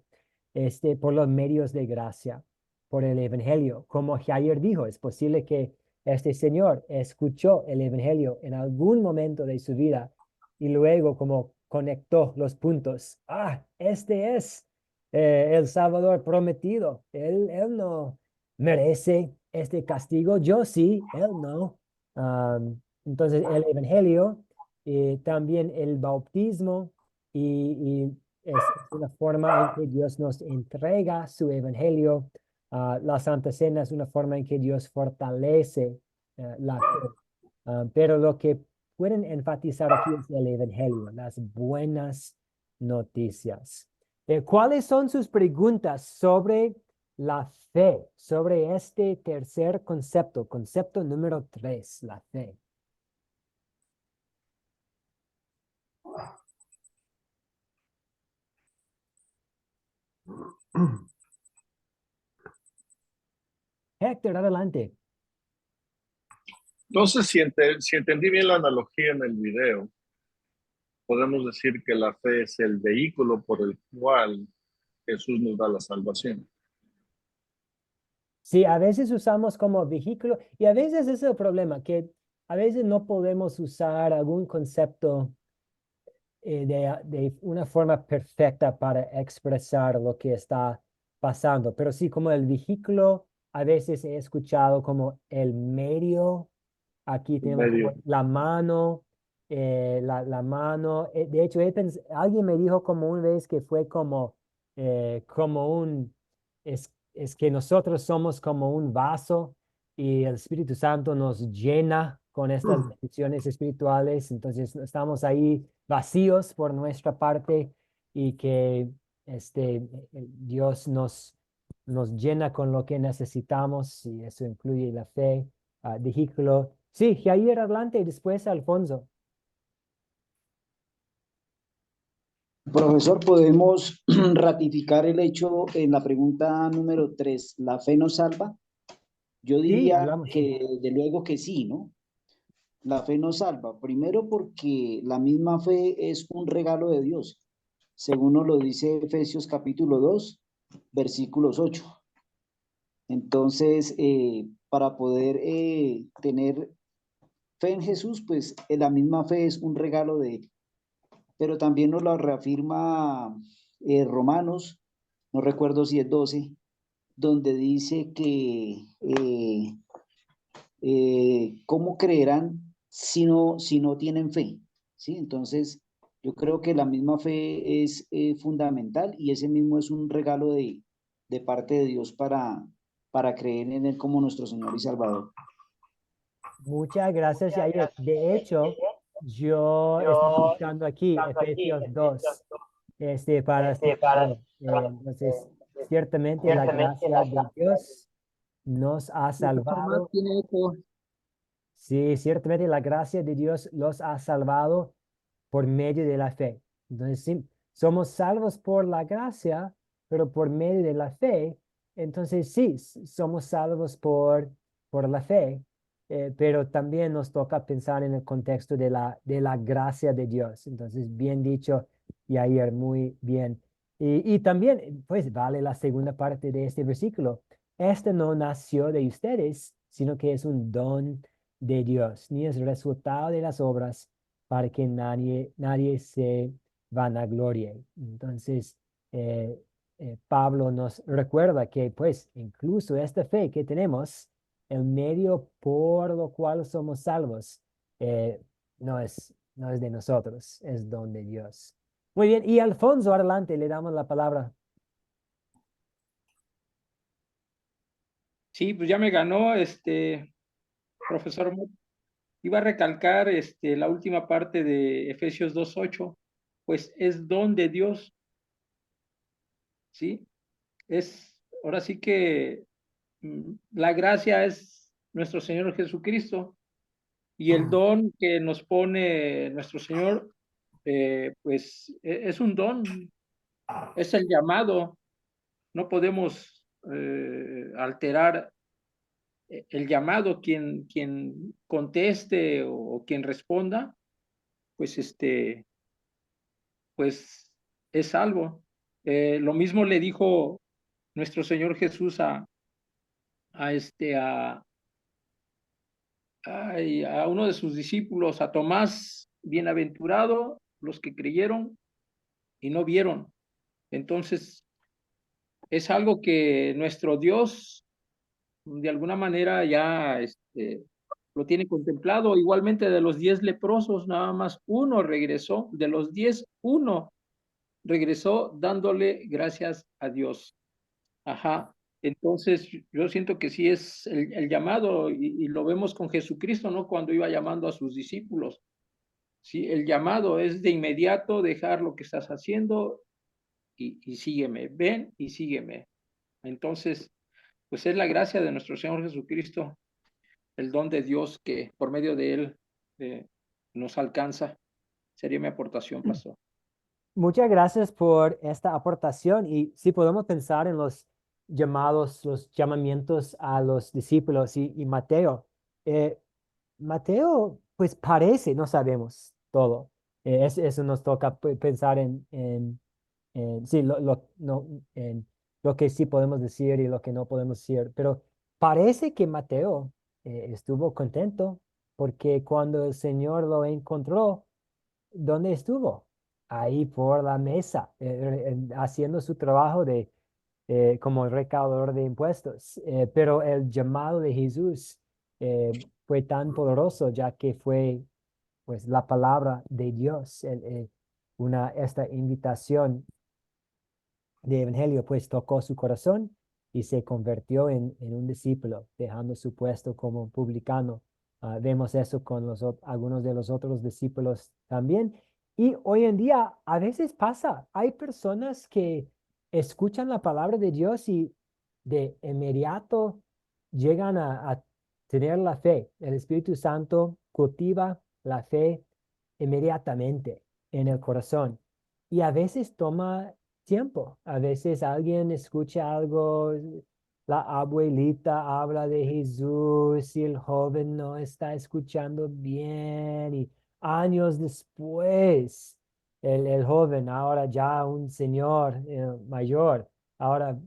por los medios de gracia, por el Evangelio. Como Jair dijo, es posible que este señor escuchó el Evangelio en algún momento de su vida y luego como conectó los puntos. Este es el Salvador prometido. Él no merece este castigo. Yo sí, él no. Entonces el Evangelio, también el bautismo y es una forma en que Dios nos entrega su Evangelio. La Santa Cena es una forma en que Dios fortalece la fe. Pero lo que pueden enfatizar aquí es el Evangelio, las buenas noticias. ¿Cuáles son sus preguntas sobre la fe, sobre este tercer concepto, concepto número 3, la fe? Héctor, adelante.
Entonces, si entendí bien la analogía en el video, podemos decir que la fe es el vehículo por el cual Jesús nos da la salvación.
Sí, a veces usamos como vehículo y a veces ese es el problema, que a veces no podemos usar algún concepto de una forma perfecta para expresar lo que está pasando. Pero sí, como el vehículo, a veces he escuchado como el medio. Aquí tenemos como
Medio.
la mano, la mano. De hecho, alguien me dijo como una vez que fue como es que nosotros somos como un vaso y el Espíritu Santo nos llena con estas bendiciones espirituales. Entonces estamos ahí vacíos por nuestra parte y que Dios nos llena con lo que necesitamos y eso incluye la fe. Vehículo. Sí, Jair adelante y después Alfonso.
Profesor, podemos ratificar el hecho en la pregunta número 3, ¿la fe nos salva? Yo
Sí,
diría
hablamos.
que de luego que sí, ¿no? La fe nos salva. Primero porque la misma fe es un regalo de Dios, según nos lo dice Efesios capítulo 2, versículos 8. Entonces, para poder tener fe en Jesús, pues la misma fe es un regalo de Él. Pero también nos lo reafirma Romanos, no recuerdo si es 12, donde dice que ¿cómo creerán si no tienen fe? ¿Sí? Entonces, yo creo que la misma fe es fundamental y ese mismo es un regalo de parte de Dios para creer en Él como nuestro Señor y Salvador.
Muchas gracias, Jair. De hecho, yo estoy buscando aquí Efesios 2, para citarlo. Entonces, ciertamente la gracia de Dios nos ha salvado.
Tiene eco.
Sí, ciertamente la gracia de Dios los ha salvado por medio de la fe. Entonces, sí, somos salvos por la gracia, pero por medio de la fe. Entonces, sí, somos salvos por la fe, pero también nos toca pensar en el contexto de la gracia de Dios. Entonces, bien dicho, Yair, muy bien. Y también, pues, vale la segunda parte de este versículo. Este no nació de ustedes, sino que es un don de Dios, ni es resultado de las obras para que nadie se vanaglorie. Entonces, eh, Pablo nos recuerda que, pues, incluso esta fe que tenemos, el medio por lo cual somos salvos, eh, no es de nosotros, es don de Dios. Muy bien, y Alfonso, adelante, le damos la palabra.
Sí, pues ya me ganó, profesor. Iba a recalcar la última parte de Efesios 2:8, pues es don de Dios, ¿sí? Ahora sí que la gracia es nuestro Señor Jesucristo y el don que nos pone nuestro Señor, pues es un don, es el llamado. No podemos alterar el llamado. Quien conteste o quien responda, pues pues es salvo. Lo mismo le dijo nuestro Señor Jesús a, este, a, a uno de sus discípulos, a Tomás: bienaventurado los que creyeron y no vieron. Entonces, es algo que nuestro Dios, de alguna manera, ya lo tiene contemplado. Igualmente, de los 10 leprosos, nada más uno regresó. De los 10, uno regresó dándole gracias a Dios. Ajá. Entonces, yo siento que sí es el llamado, y lo vemos con Jesucristo, ¿no? Cuando iba llamando a sus discípulos. Sí, el llamado es de inmediato dejar lo que estás haciendo y sígueme, ven y sígueme. Entonces, pues es la gracia de nuestro Señor Jesucristo, el don de Dios que por medio de él nos alcanza. Sería mi aportación, pastor.
Muchas gracias por esta aportación y si podemos pensar en los llamados, los llamamientos a los discípulos y Mateo. Mateo, pues parece, no sabemos todo. Eso nos toca pensar sí, no, en lo que sí podemos decir y lo que no podemos decir, pero parece que Mateo estuvo contento porque cuando el Señor lo encontró, ¿dónde estuvo? Ahí por la mesa, haciendo su trabajo como recaudador de impuestos. Pero el llamado de Jesús fue tan poderoso ya que fue pues la palabra de Dios, esta invitación de evangelio pues tocó su corazón y se convirtió en un discípulo, dejando su puesto como publicano. Vemos eso con algunos de los otros discípulos también. Y hoy en día a veces pasa, hay personas que escuchan la palabra de Dios y de inmediato llegan a tener la fe. El Espíritu Santo cultiva la fe inmediatamente en el corazón. Y a veces toma tiempo. A veces alguien escucha algo, la abuelita habla de Jesús y el joven no está escuchando bien y años después, el joven, ahora ya un señor mayor, ahora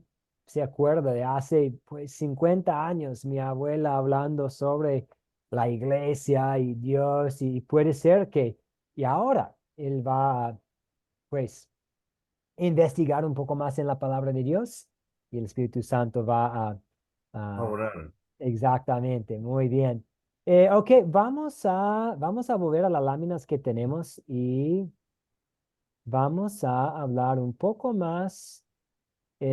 se acuerda de hace pues 50 años mi abuela hablando sobre la iglesia y Dios y puede ser que, y ahora él va pues investigar un poco más en la palabra de Dios y el Espíritu Santo va a
Orar.
exactamente, muy bien. Ok, vamos a volver a las láminas que tenemos y vamos a hablar un poco más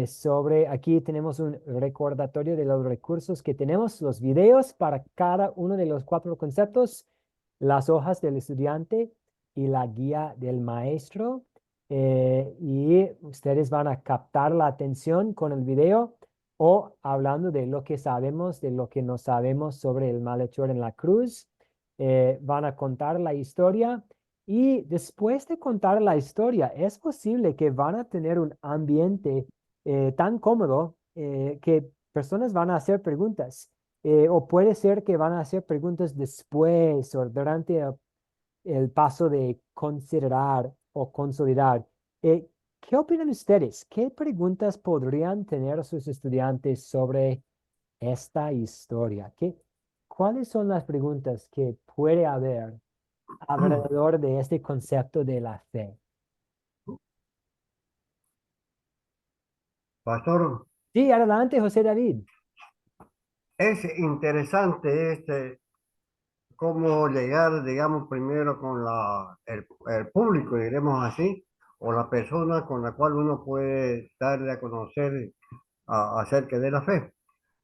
sobre, aquí tenemos un recordatorio de los recursos que tenemos, los videos para cada uno de los 4 conceptos, las hojas del estudiante y la guía del maestro. Y ustedes van a captar la atención con el video o hablando de lo que sabemos, de lo que no sabemos sobre el malhechor en la cruz. Van a contar la historia Y después de contar la historia, es posible que van a tener un ambiente tan cómodo que personas van a hacer preguntas. O puede ser que van a hacer preguntas después o durante el paso de considerar o consolidar. Eh, ¿Qué opinan ustedes? ¿Qué preguntas podrían tener sus estudiantes sobre esta historia? ¿Cuáles son las preguntas que puede haber alrededor de este concepto de la fe?
Pastor,
Sí, adelante, José David.
es interesante cómo llegar, digamos, primero con el público, diremos así, o la persona con la cual uno puede darle a conocer acerca de la fe.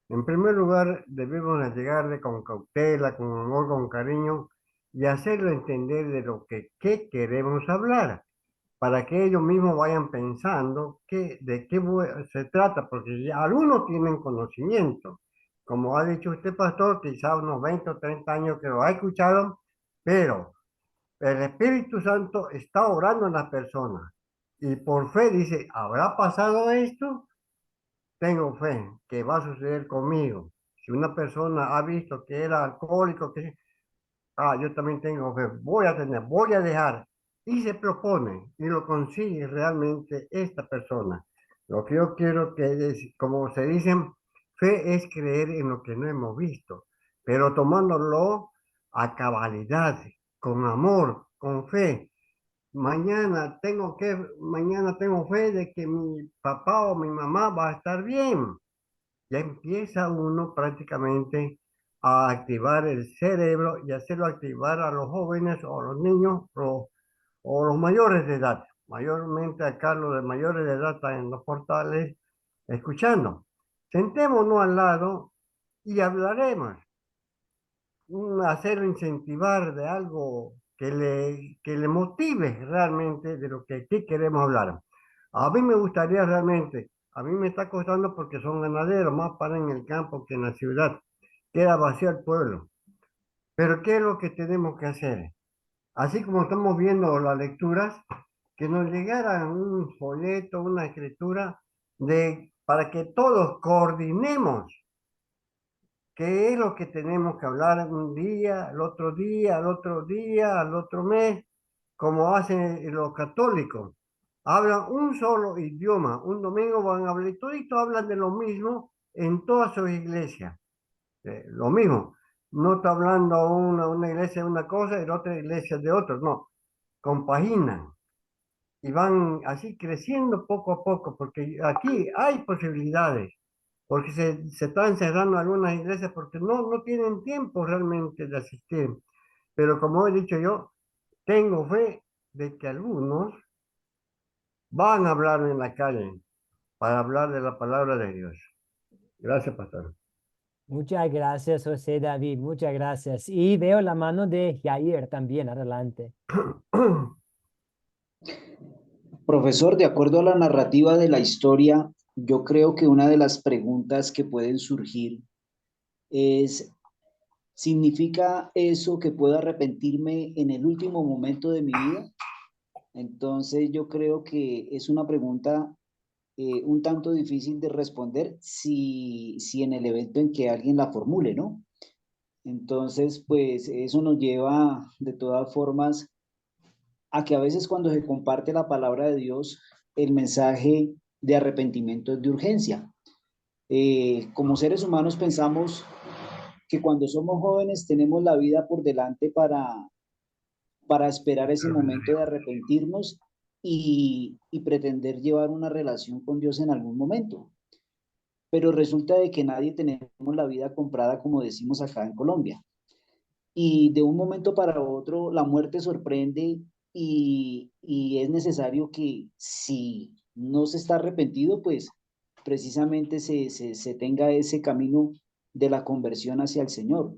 En primer lugar, debemos de llegarle con cautela, con amor, con cariño y hacerlo entender de qué queremos hablar, para que ellos mismos vayan pensando de se trata, porque ya algunos tienen conocimiento. Como ha dicho usted, pastor, quizá unos 20 o 30 años que lo ha escuchado, pero el Espíritu Santo está obrando en las personas y por fe dice, ¿habrá pasado esto? Tengo fe que va a suceder conmigo. Si una persona ha visto que era alcohólico, yo también tengo fe, voy a dejar, y se propone y lo consigue realmente esta persona. Lo que yo quiero que es, como se dice, fe es creer en lo que no hemos visto, pero tomándolo a cabalidad, con amor, con fe. Mañana tengo fe de que mi papá o mi mamá va a estar bien. Ya empieza uno prácticamente a activar el cerebro y hacerlo activar a los jóvenes o a los niños o los mayores de edad. Mayormente acá los de mayores de edad están en los portales escuchando. Sentémonos al lado y hablaremos. Hacerlo incentivar de algo que le motive realmente de lo que aquí queremos hablar. A mí me gustaría realmente, a mí me está costando porque son ganaderos, más para en el campo que en la ciudad. Queda vacío el pueblo. Pero ¿qué es lo que tenemos que hacer? Así como estamos viendo las lecturas, que nos llegara un folleto, una escritura, para que todos coordinemos qué es lo que tenemos que hablar un día, al otro día, al otro día, al otro mes, como hacen los católicos. Hablan un solo idioma. Un domingo van a hablar y toditos hablan de lo mismo en todas sus iglesias. Lo mismo. No está hablando una iglesia de una cosa y la otra iglesia de otra. No. Compaginan. Y van así creciendo poco a poco, porque aquí hay posibilidades porque se están cerrando algunas iglesias porque no tienen tiempo realmente de asistir. Pero como he dicho yo, tengo fe de que algunos van a hablar en la calle para hablar de la palabra de Dios. Gracias, pastor.
Muchas gracias, José David. Muchas gracias. Y veo la mano de Jair también. Adelante.
Profesor, de acuerdo a la narrativa de la historia, yo creo que una de las preguntas que pueden surgir es, ¿significa eso que puedo arrepentirme en el último momento de mi vida? Entonces yo creo que es una pregunta un tanto difícil de responder si en el evento en que alguien la formule, ¿no? Entonces, pues eso nos lleva de todas formas a que a veces cuando se comparte la palabra de Dios, el mensaje de arrepentimiento es de urgencia. Como seres humanos pensamos que cuando somos jóvenes tenemos la vida por delante para esperar ese momento de arrepentirnos y pretender llevar una relación con Dios en algún momento. Pero resulta de que nadie tenemos la vida comprada, como decimos acá en Colombia. Y de un momento para otro la muerte sorprende y es necesario que si no se está arrepentido, pues precisamente se tenga ese camino de la conversión hacia el Señor.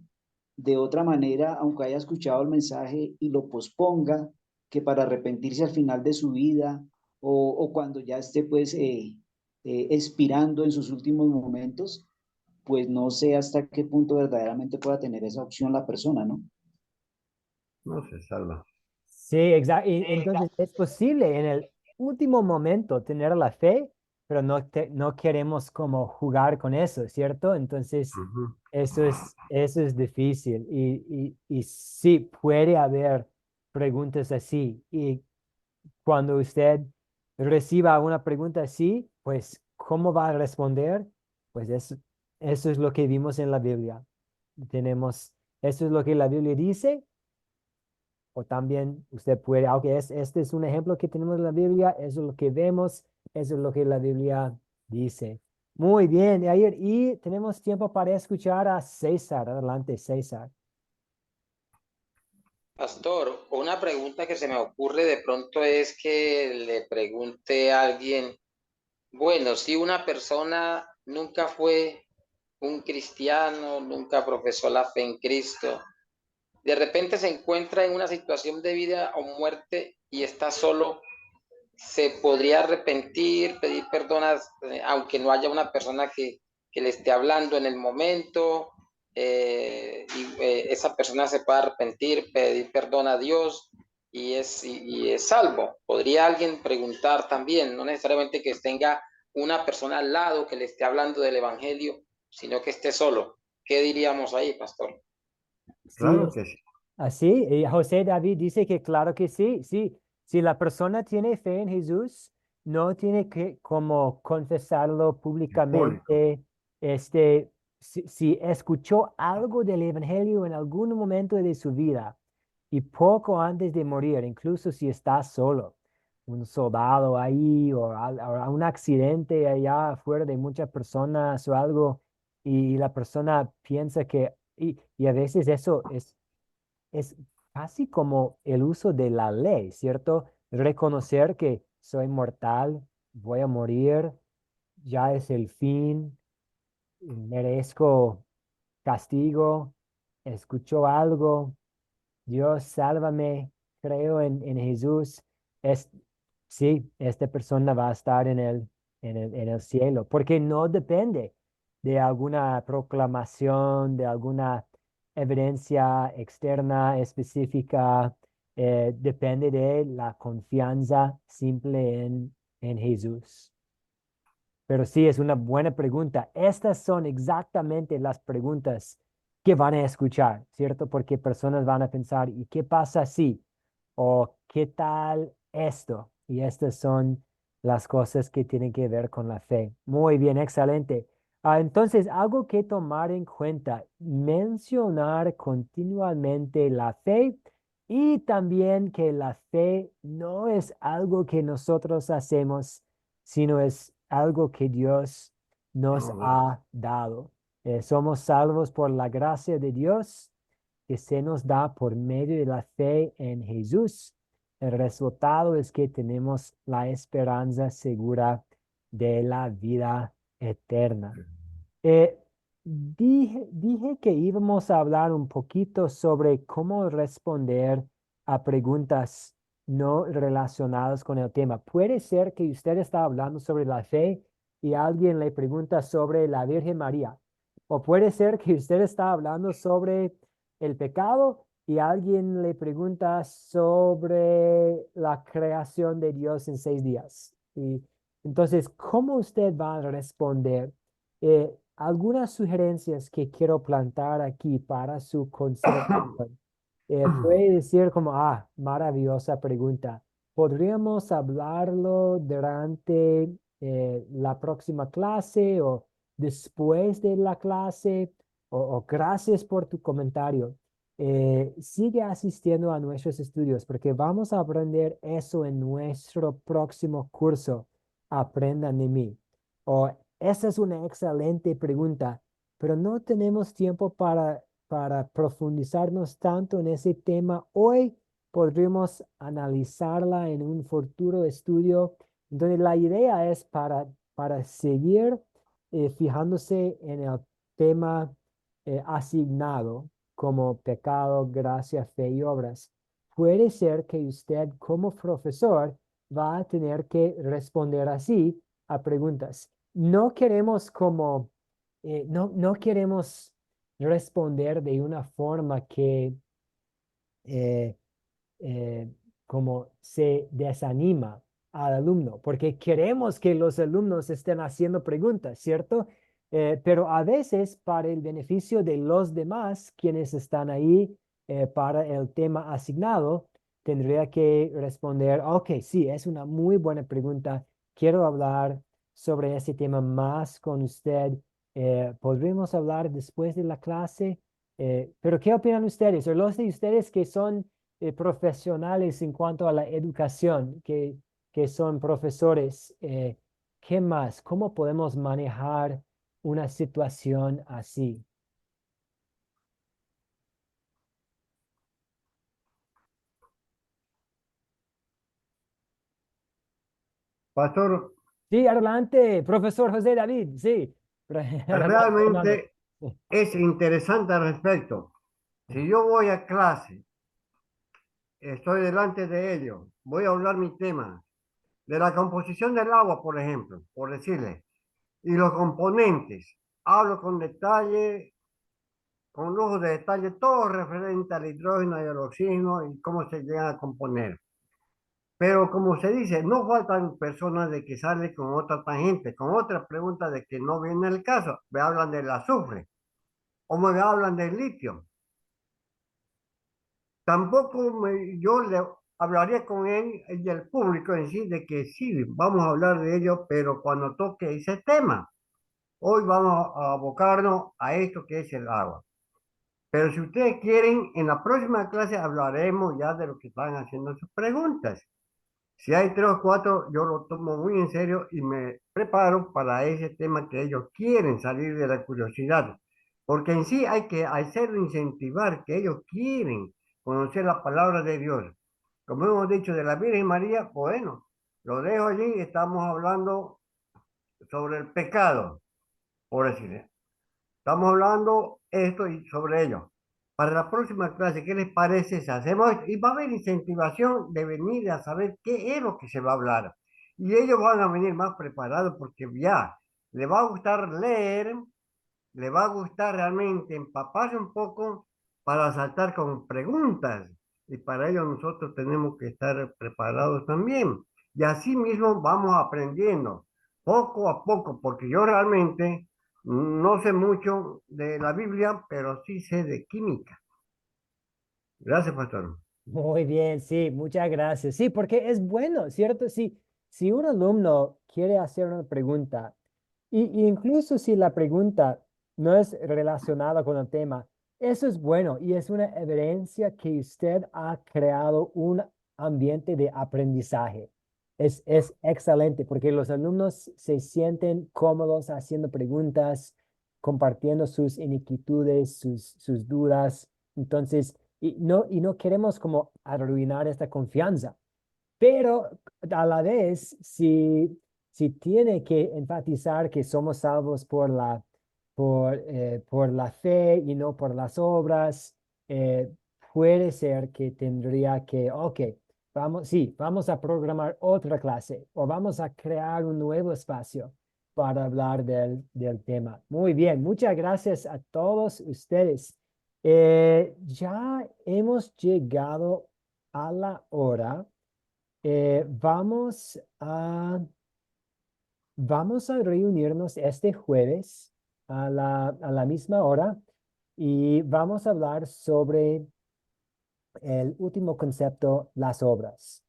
De otra manera, aunque haya escuchado el mensaje y lo posponga, que para arrepentirse al final de su vida o cuando ya esté pues expirando en sus últimos momentos, pues no sé hasta qué punto verdaderamente pueda tener esa opción la persona, ¿no?
No se salva.
Sí, exacto. Y entonces es posible en el último momento tener la fe, pero no queremos como jugar con eso, ¿cierto? Entonces,
Ujú.
eso es difícil. Y sí, puede haber preguntas así. Y cuando usted reciba una pregunta así, pues, ¿cómo va a responder? Pues eso es lo que vimos en la Biblia. Tenemos, eso es lo que la Biblia dice. O también usted puede, aunque este es un ejemplo que tenemos en la Biblia, eso es lo que vemos, eso es lo que la Biblia dice. Muy bien, Yair, y tenemos tiempo para escuchar a César. Adelante, César.
Pastor, una pregunta que se me ocurre de pronto es que le pregunte a alguien, bueno, si una persona nunca fue un cristiano, nunca profesó la fe en Cristo, de repente se encuentra en una situación de vida o muerte y está solo, se podría arrepentir, pedir perdón, aunque no haya una persona que le esté hablando en el momento, esa persona se puede arrepentir, pedir perdón a Dios y es salvo. Podría alguien preguntar también, no necesariamente que tenga una persona al lado que le esté hablando del Evangelio, sino que esté solo. ¿Qué diríamos ahí, pastor?
Sí,
Claro que sí.
así. Y José David dice que claro que sí, sí. Si la persona tiene fe en Jesús, no tiene que como confesarlo
En público.
públicamente. Si escuchó algo del Evangelio en algún momento de su vida y poco antes de morir, incluso si está solo, un soldado ahí o un accidente allá afuera de muchas personas o algo, y la persona piensa que, y a veces eso es casi como el uso de la ley, ¿cierto? Reconocer que soy mortal, voy a morir, ya es el fin, merezco castigo, escucho algo, Dios sálvame, creo en Jesús. Es, sí, esta persona va a estar en el cielo, porque no depende de alguna proclamación, de alguna evidencia externa específica, depende de la confianza simple en Jesús. Pero sí, es una buena pregunta. Estas son exactamente las preguntas que van a escuchar, ¿cierto? Porque personas van a pensar, ¿y qué pasa si? ¿O qué tal esto? Y estas son las cosas que tienen que ver con la fe. Muy bien, excelente. Entonces, algo que tomar en cuenta, mencionar continuamente la fe y también que la fe no es algo que nosotros hacemos, sino es algo que Dios nos
No, da.
ha dado. Somos salvos por la gracia de Dios que se nos da por medio de la fe en Jesús. El resultado es que tenemos la esperanza segura de la vida eterna. Eh, dije que íbamos a hablar un poquito sobre cómo responder a preguntas no relacionadas con el tema. Puede ser que usted está hablando sobre la fe y alguien le pregunta sobre la Virgen María. O puede ser que usted está hablando sobre el pecado y alguien le pregunta sobre la creación de Dios en 6 días. Y entonces, ¿cómo usted va a responder? Algunas sugerencias que quiero plantar aquí para su consideración. Puede decir como, maravillosa pregunta. ¿Podríamos hablarlo durante la próxima clase o después de la clase? O gracias por tu comentario. Sigue asistiendo a nuestros estudios porque vamos a aprender eso en nuestro próximo curso. Aprendan de mí. O esa es una excelente pregunta, pero no tenemos tiempo para profundizarnos tanto en ese tema. Hoy podríamos analizarla en un futuro estudio. Entonces, la idea es para seguir fijándose en el tema asignado como pecado, gracia, fe y obras. Puede ser que usted como profesor va a tener que responder así a preguntas. No queremos no queremos responder de una forma eh, eh, como se desanima al alumno, porque queremos que los alumnos estén haciendo preguntas, ¿cierto? Pero a veces para el beneficio de los demás, quienes están ahí para el tema asignado, tendría que responder, ok, sí, es una muy buena pregunta, quiero hablar sobre ese tema más con usted. ¿Podremos hablar después de la clase? Pero ¿qué opinan ustedes? O los de ustedes que son profesionales en cuanto a la educación, que son profesores, ¿qué más? ¿Cómo podemos manejar una situación así?
Pastor,
Sí, adelante, profesor José David, sí. Adelante, Fernando.
realmente es interesante al respecto. Si yo voy a clase, estoy delante de ellos, voy a hablar mi tema de la composición del agua, por ejemplo, por decirle, y los componentes. Hablo con detalle, con lujo de detalle, todo referente al hidrógeno y al oxígeno y cómo se llegan a componer. Pero como se dice, no faltan personas de que salen con otra tangente, con otra pregunta de que no viene el caso. Me hablan del azufre o me hablan del litio. Tampoco yo le hablaría con él y el público en sí de que sí, vamos a hablar de ello, pero cuando toque ese tema, hoy vamos a abocarnos a esto que es el agua. Pero si ustedes quieren, en la próxima clase hablaremos ya de lo que están haciendo sus preguntas. Si hay tres o cuatro, yo lo tomo muy en serio y me preparo para ese tema que ellos quieren salir de la curiosidad. Porque en sí hay que hacerlo incentivar, que ellos quieren conocer la palabra de Dios. Como hemos dicho de la Virgen María, bueno, lo dejo allí, estamos hablando sobre el pecado, por decirlo. Estamos hablando esto y sobre ello. Para la próxima clase, ¿qué les parece si hacemos esto? Y va a haber incentivación de venir a saber qué es lo que se va a hablar. Y ellos van a venir más preparados porque ya les va a gustar leer, les va a gustar realmente empaparse un poco para saltar con preguntas. Y para ello nosotros tenemos que estar preparados también. Y así mismo vamos aprendiendo poco a poco, porque yo realmente no sé mucho de la Biblia, pero sí sé de química. Gracias, pastor.
Muy bien, sí, muchas gracias. Sí, porque es bueno, ¿cierto? Sí, si un alumno quiere hacer una pregunta, y incluso si la pregunta no es relacionada con el tema, eso es bueno y es una evidencia que usted ha creado un ambiente de aprendizaje. Es excelente porque los alumnos se sienten cómodos haciendo preguntas, compartiendo sus inquietudes, sus dudas. Entonces, y no queremos como arruinar esta confianza, pero a la vez, si tiene que enfatizar que somos salvos por la fe y no por las obras, eh, puede ser que tendría que, ok, vamos, sí, vamos a programar otra clase o vamos a crear un nuevo espacio para hablar del tema. Muy bien, muchas gracias a todos ustedes. Ya hemos llegado a la hora. Vamos a reunirnos este jueves a la misma hora y vamos a hablar sobre el último concepto, las obras.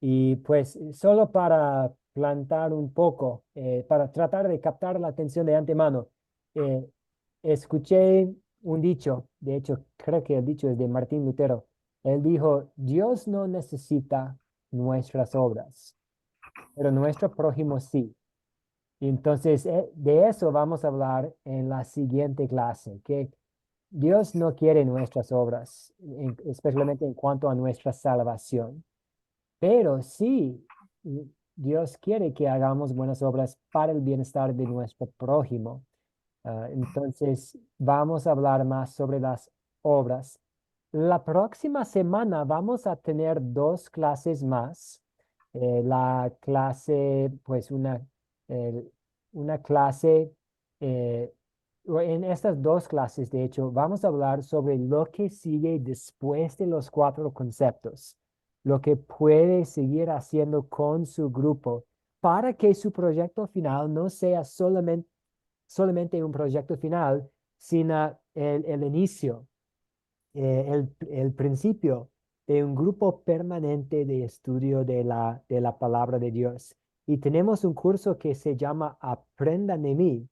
Y pues solo para plantar un poco, para tratar de captar la atención de antemano, eh, escuché un dicho, de hecho creo que el dicho es de Martín Lutero. Él dijo, Dios no necesita nuestras obras, pero nuestro prójimo sí. Y entonces, de eso vamos a hablar en la siguiente clase, que Dios no quiere nuestras obras, especialmente en cuanto a nuestra salvación, pero sí, Dios quiere que hagamos buenas obras para el bienestar de nuestro prójimo. Entonces, vamos a hablar más sobre las obras. La próxima semana vamos a tener dos clases más. La clase, pues eh, una clase, en estas dos clases, de hecho, vamos a hablar sobre lo que sigue después de los cuatro conceptos. lo que puede seguir haciendo con su grupo para que su proyecto final no sea solamente un proyecto final, sino el inicio, el principio de un grupo permanente de estudio de la palabra de Dios. Y tenemos un curso que se llama Aprendan de mí,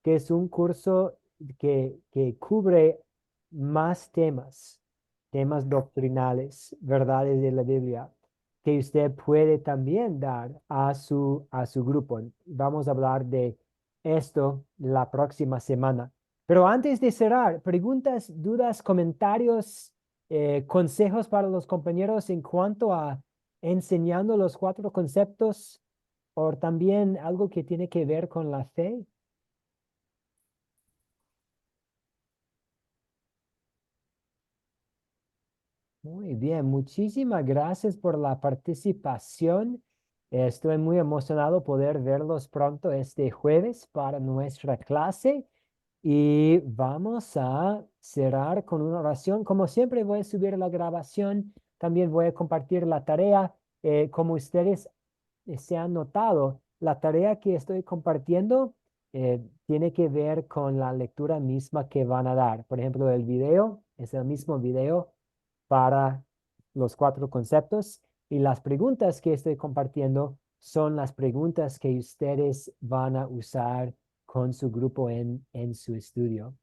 que es un curso que cubre más temas doctrinales, verdades de la Biblia, que usted puede también dar a su grupo. Vamos a hablar de esto la próxima semana. Pero antes de cerrar, preguntas, dudas, comentarios, consejos para los compañeros en cuanto a enseñando los 4 conceptos o también algo que tiene que ver con la fe. Muy bien, muchísimas gracias por la participación. Estoy muy emocionado poder verlos pronto este jueves para nuestra clase y vamos a cerrar con una oración. Como siempre voy a subir la grabación, también voy a compartir la tarea. Como ustedes se han notado, la tarea que estoy compartiendo tiene que ver con la lectura misma que van a dar. Por ejemplo, el video es el mismo video para los 4 conceptos y las preguntas que estoy compartiendo son las preguntas que ustedes van a usar con su grupo en su estudio.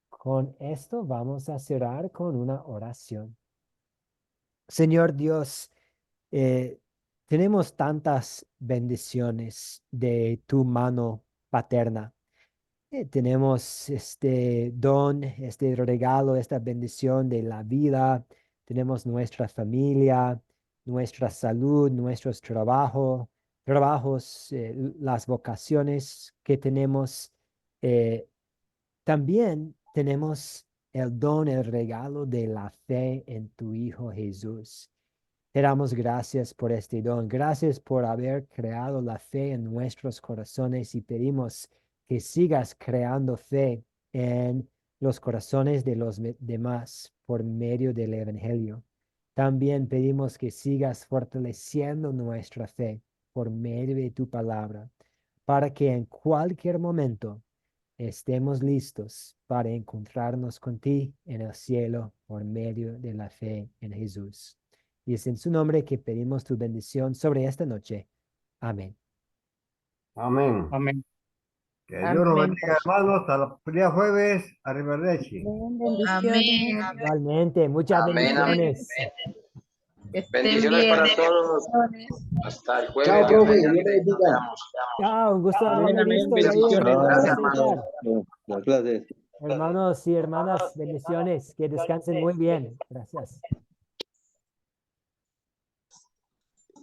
Con esto vamos a cerrar con una oración. Señor Dios, tenemos tantas bendiciones de tu mano paterna. Tenemos este don, este regalo, esta bendición de la vida. Tenemos nuestra familia, nuestra salud, nuestros trabajos, las vocaciones que tenemos. También tenemos el don, el regalo de la fe en tu Hijo Jesús. Te damos gracias por este don. Gracias por haber creado la fe en nuestros corazones y pedimos que sigas creando fe en los corazones de los demás por medio del Evangelio. También pedimos que sigas fortaleciendo nuestra fe por medio de tu palabra, para que en cualquier momento estemos listos para encontrarnos contigo en el cielo por medio de la fe en Jesús. Y es en su nombre que pedimos tu bendición sobre esta noche. Amén.
Amén.
Amén.
Que Dios los bendiga, hermanos. Hasta el día jueves. Arrivederci.
Amén.
Igualmente, muchas
Amén, amén.
bendiciones.
Que estén
Bendiciones
bien.
para todos. Hasta el jueves.
Chao,
Dios
profe. Dios
mediante.
le bendiga.
Nos vemos.
Chao, un gusto
Amén,
haberle
amén.
visto.
Bendiciones.
Yair.
Gracias,
Gracias,
hermano.
César.
Las clases.
Hermanos y hermanas, bendiciones. Que descansen muy bien. Gracias.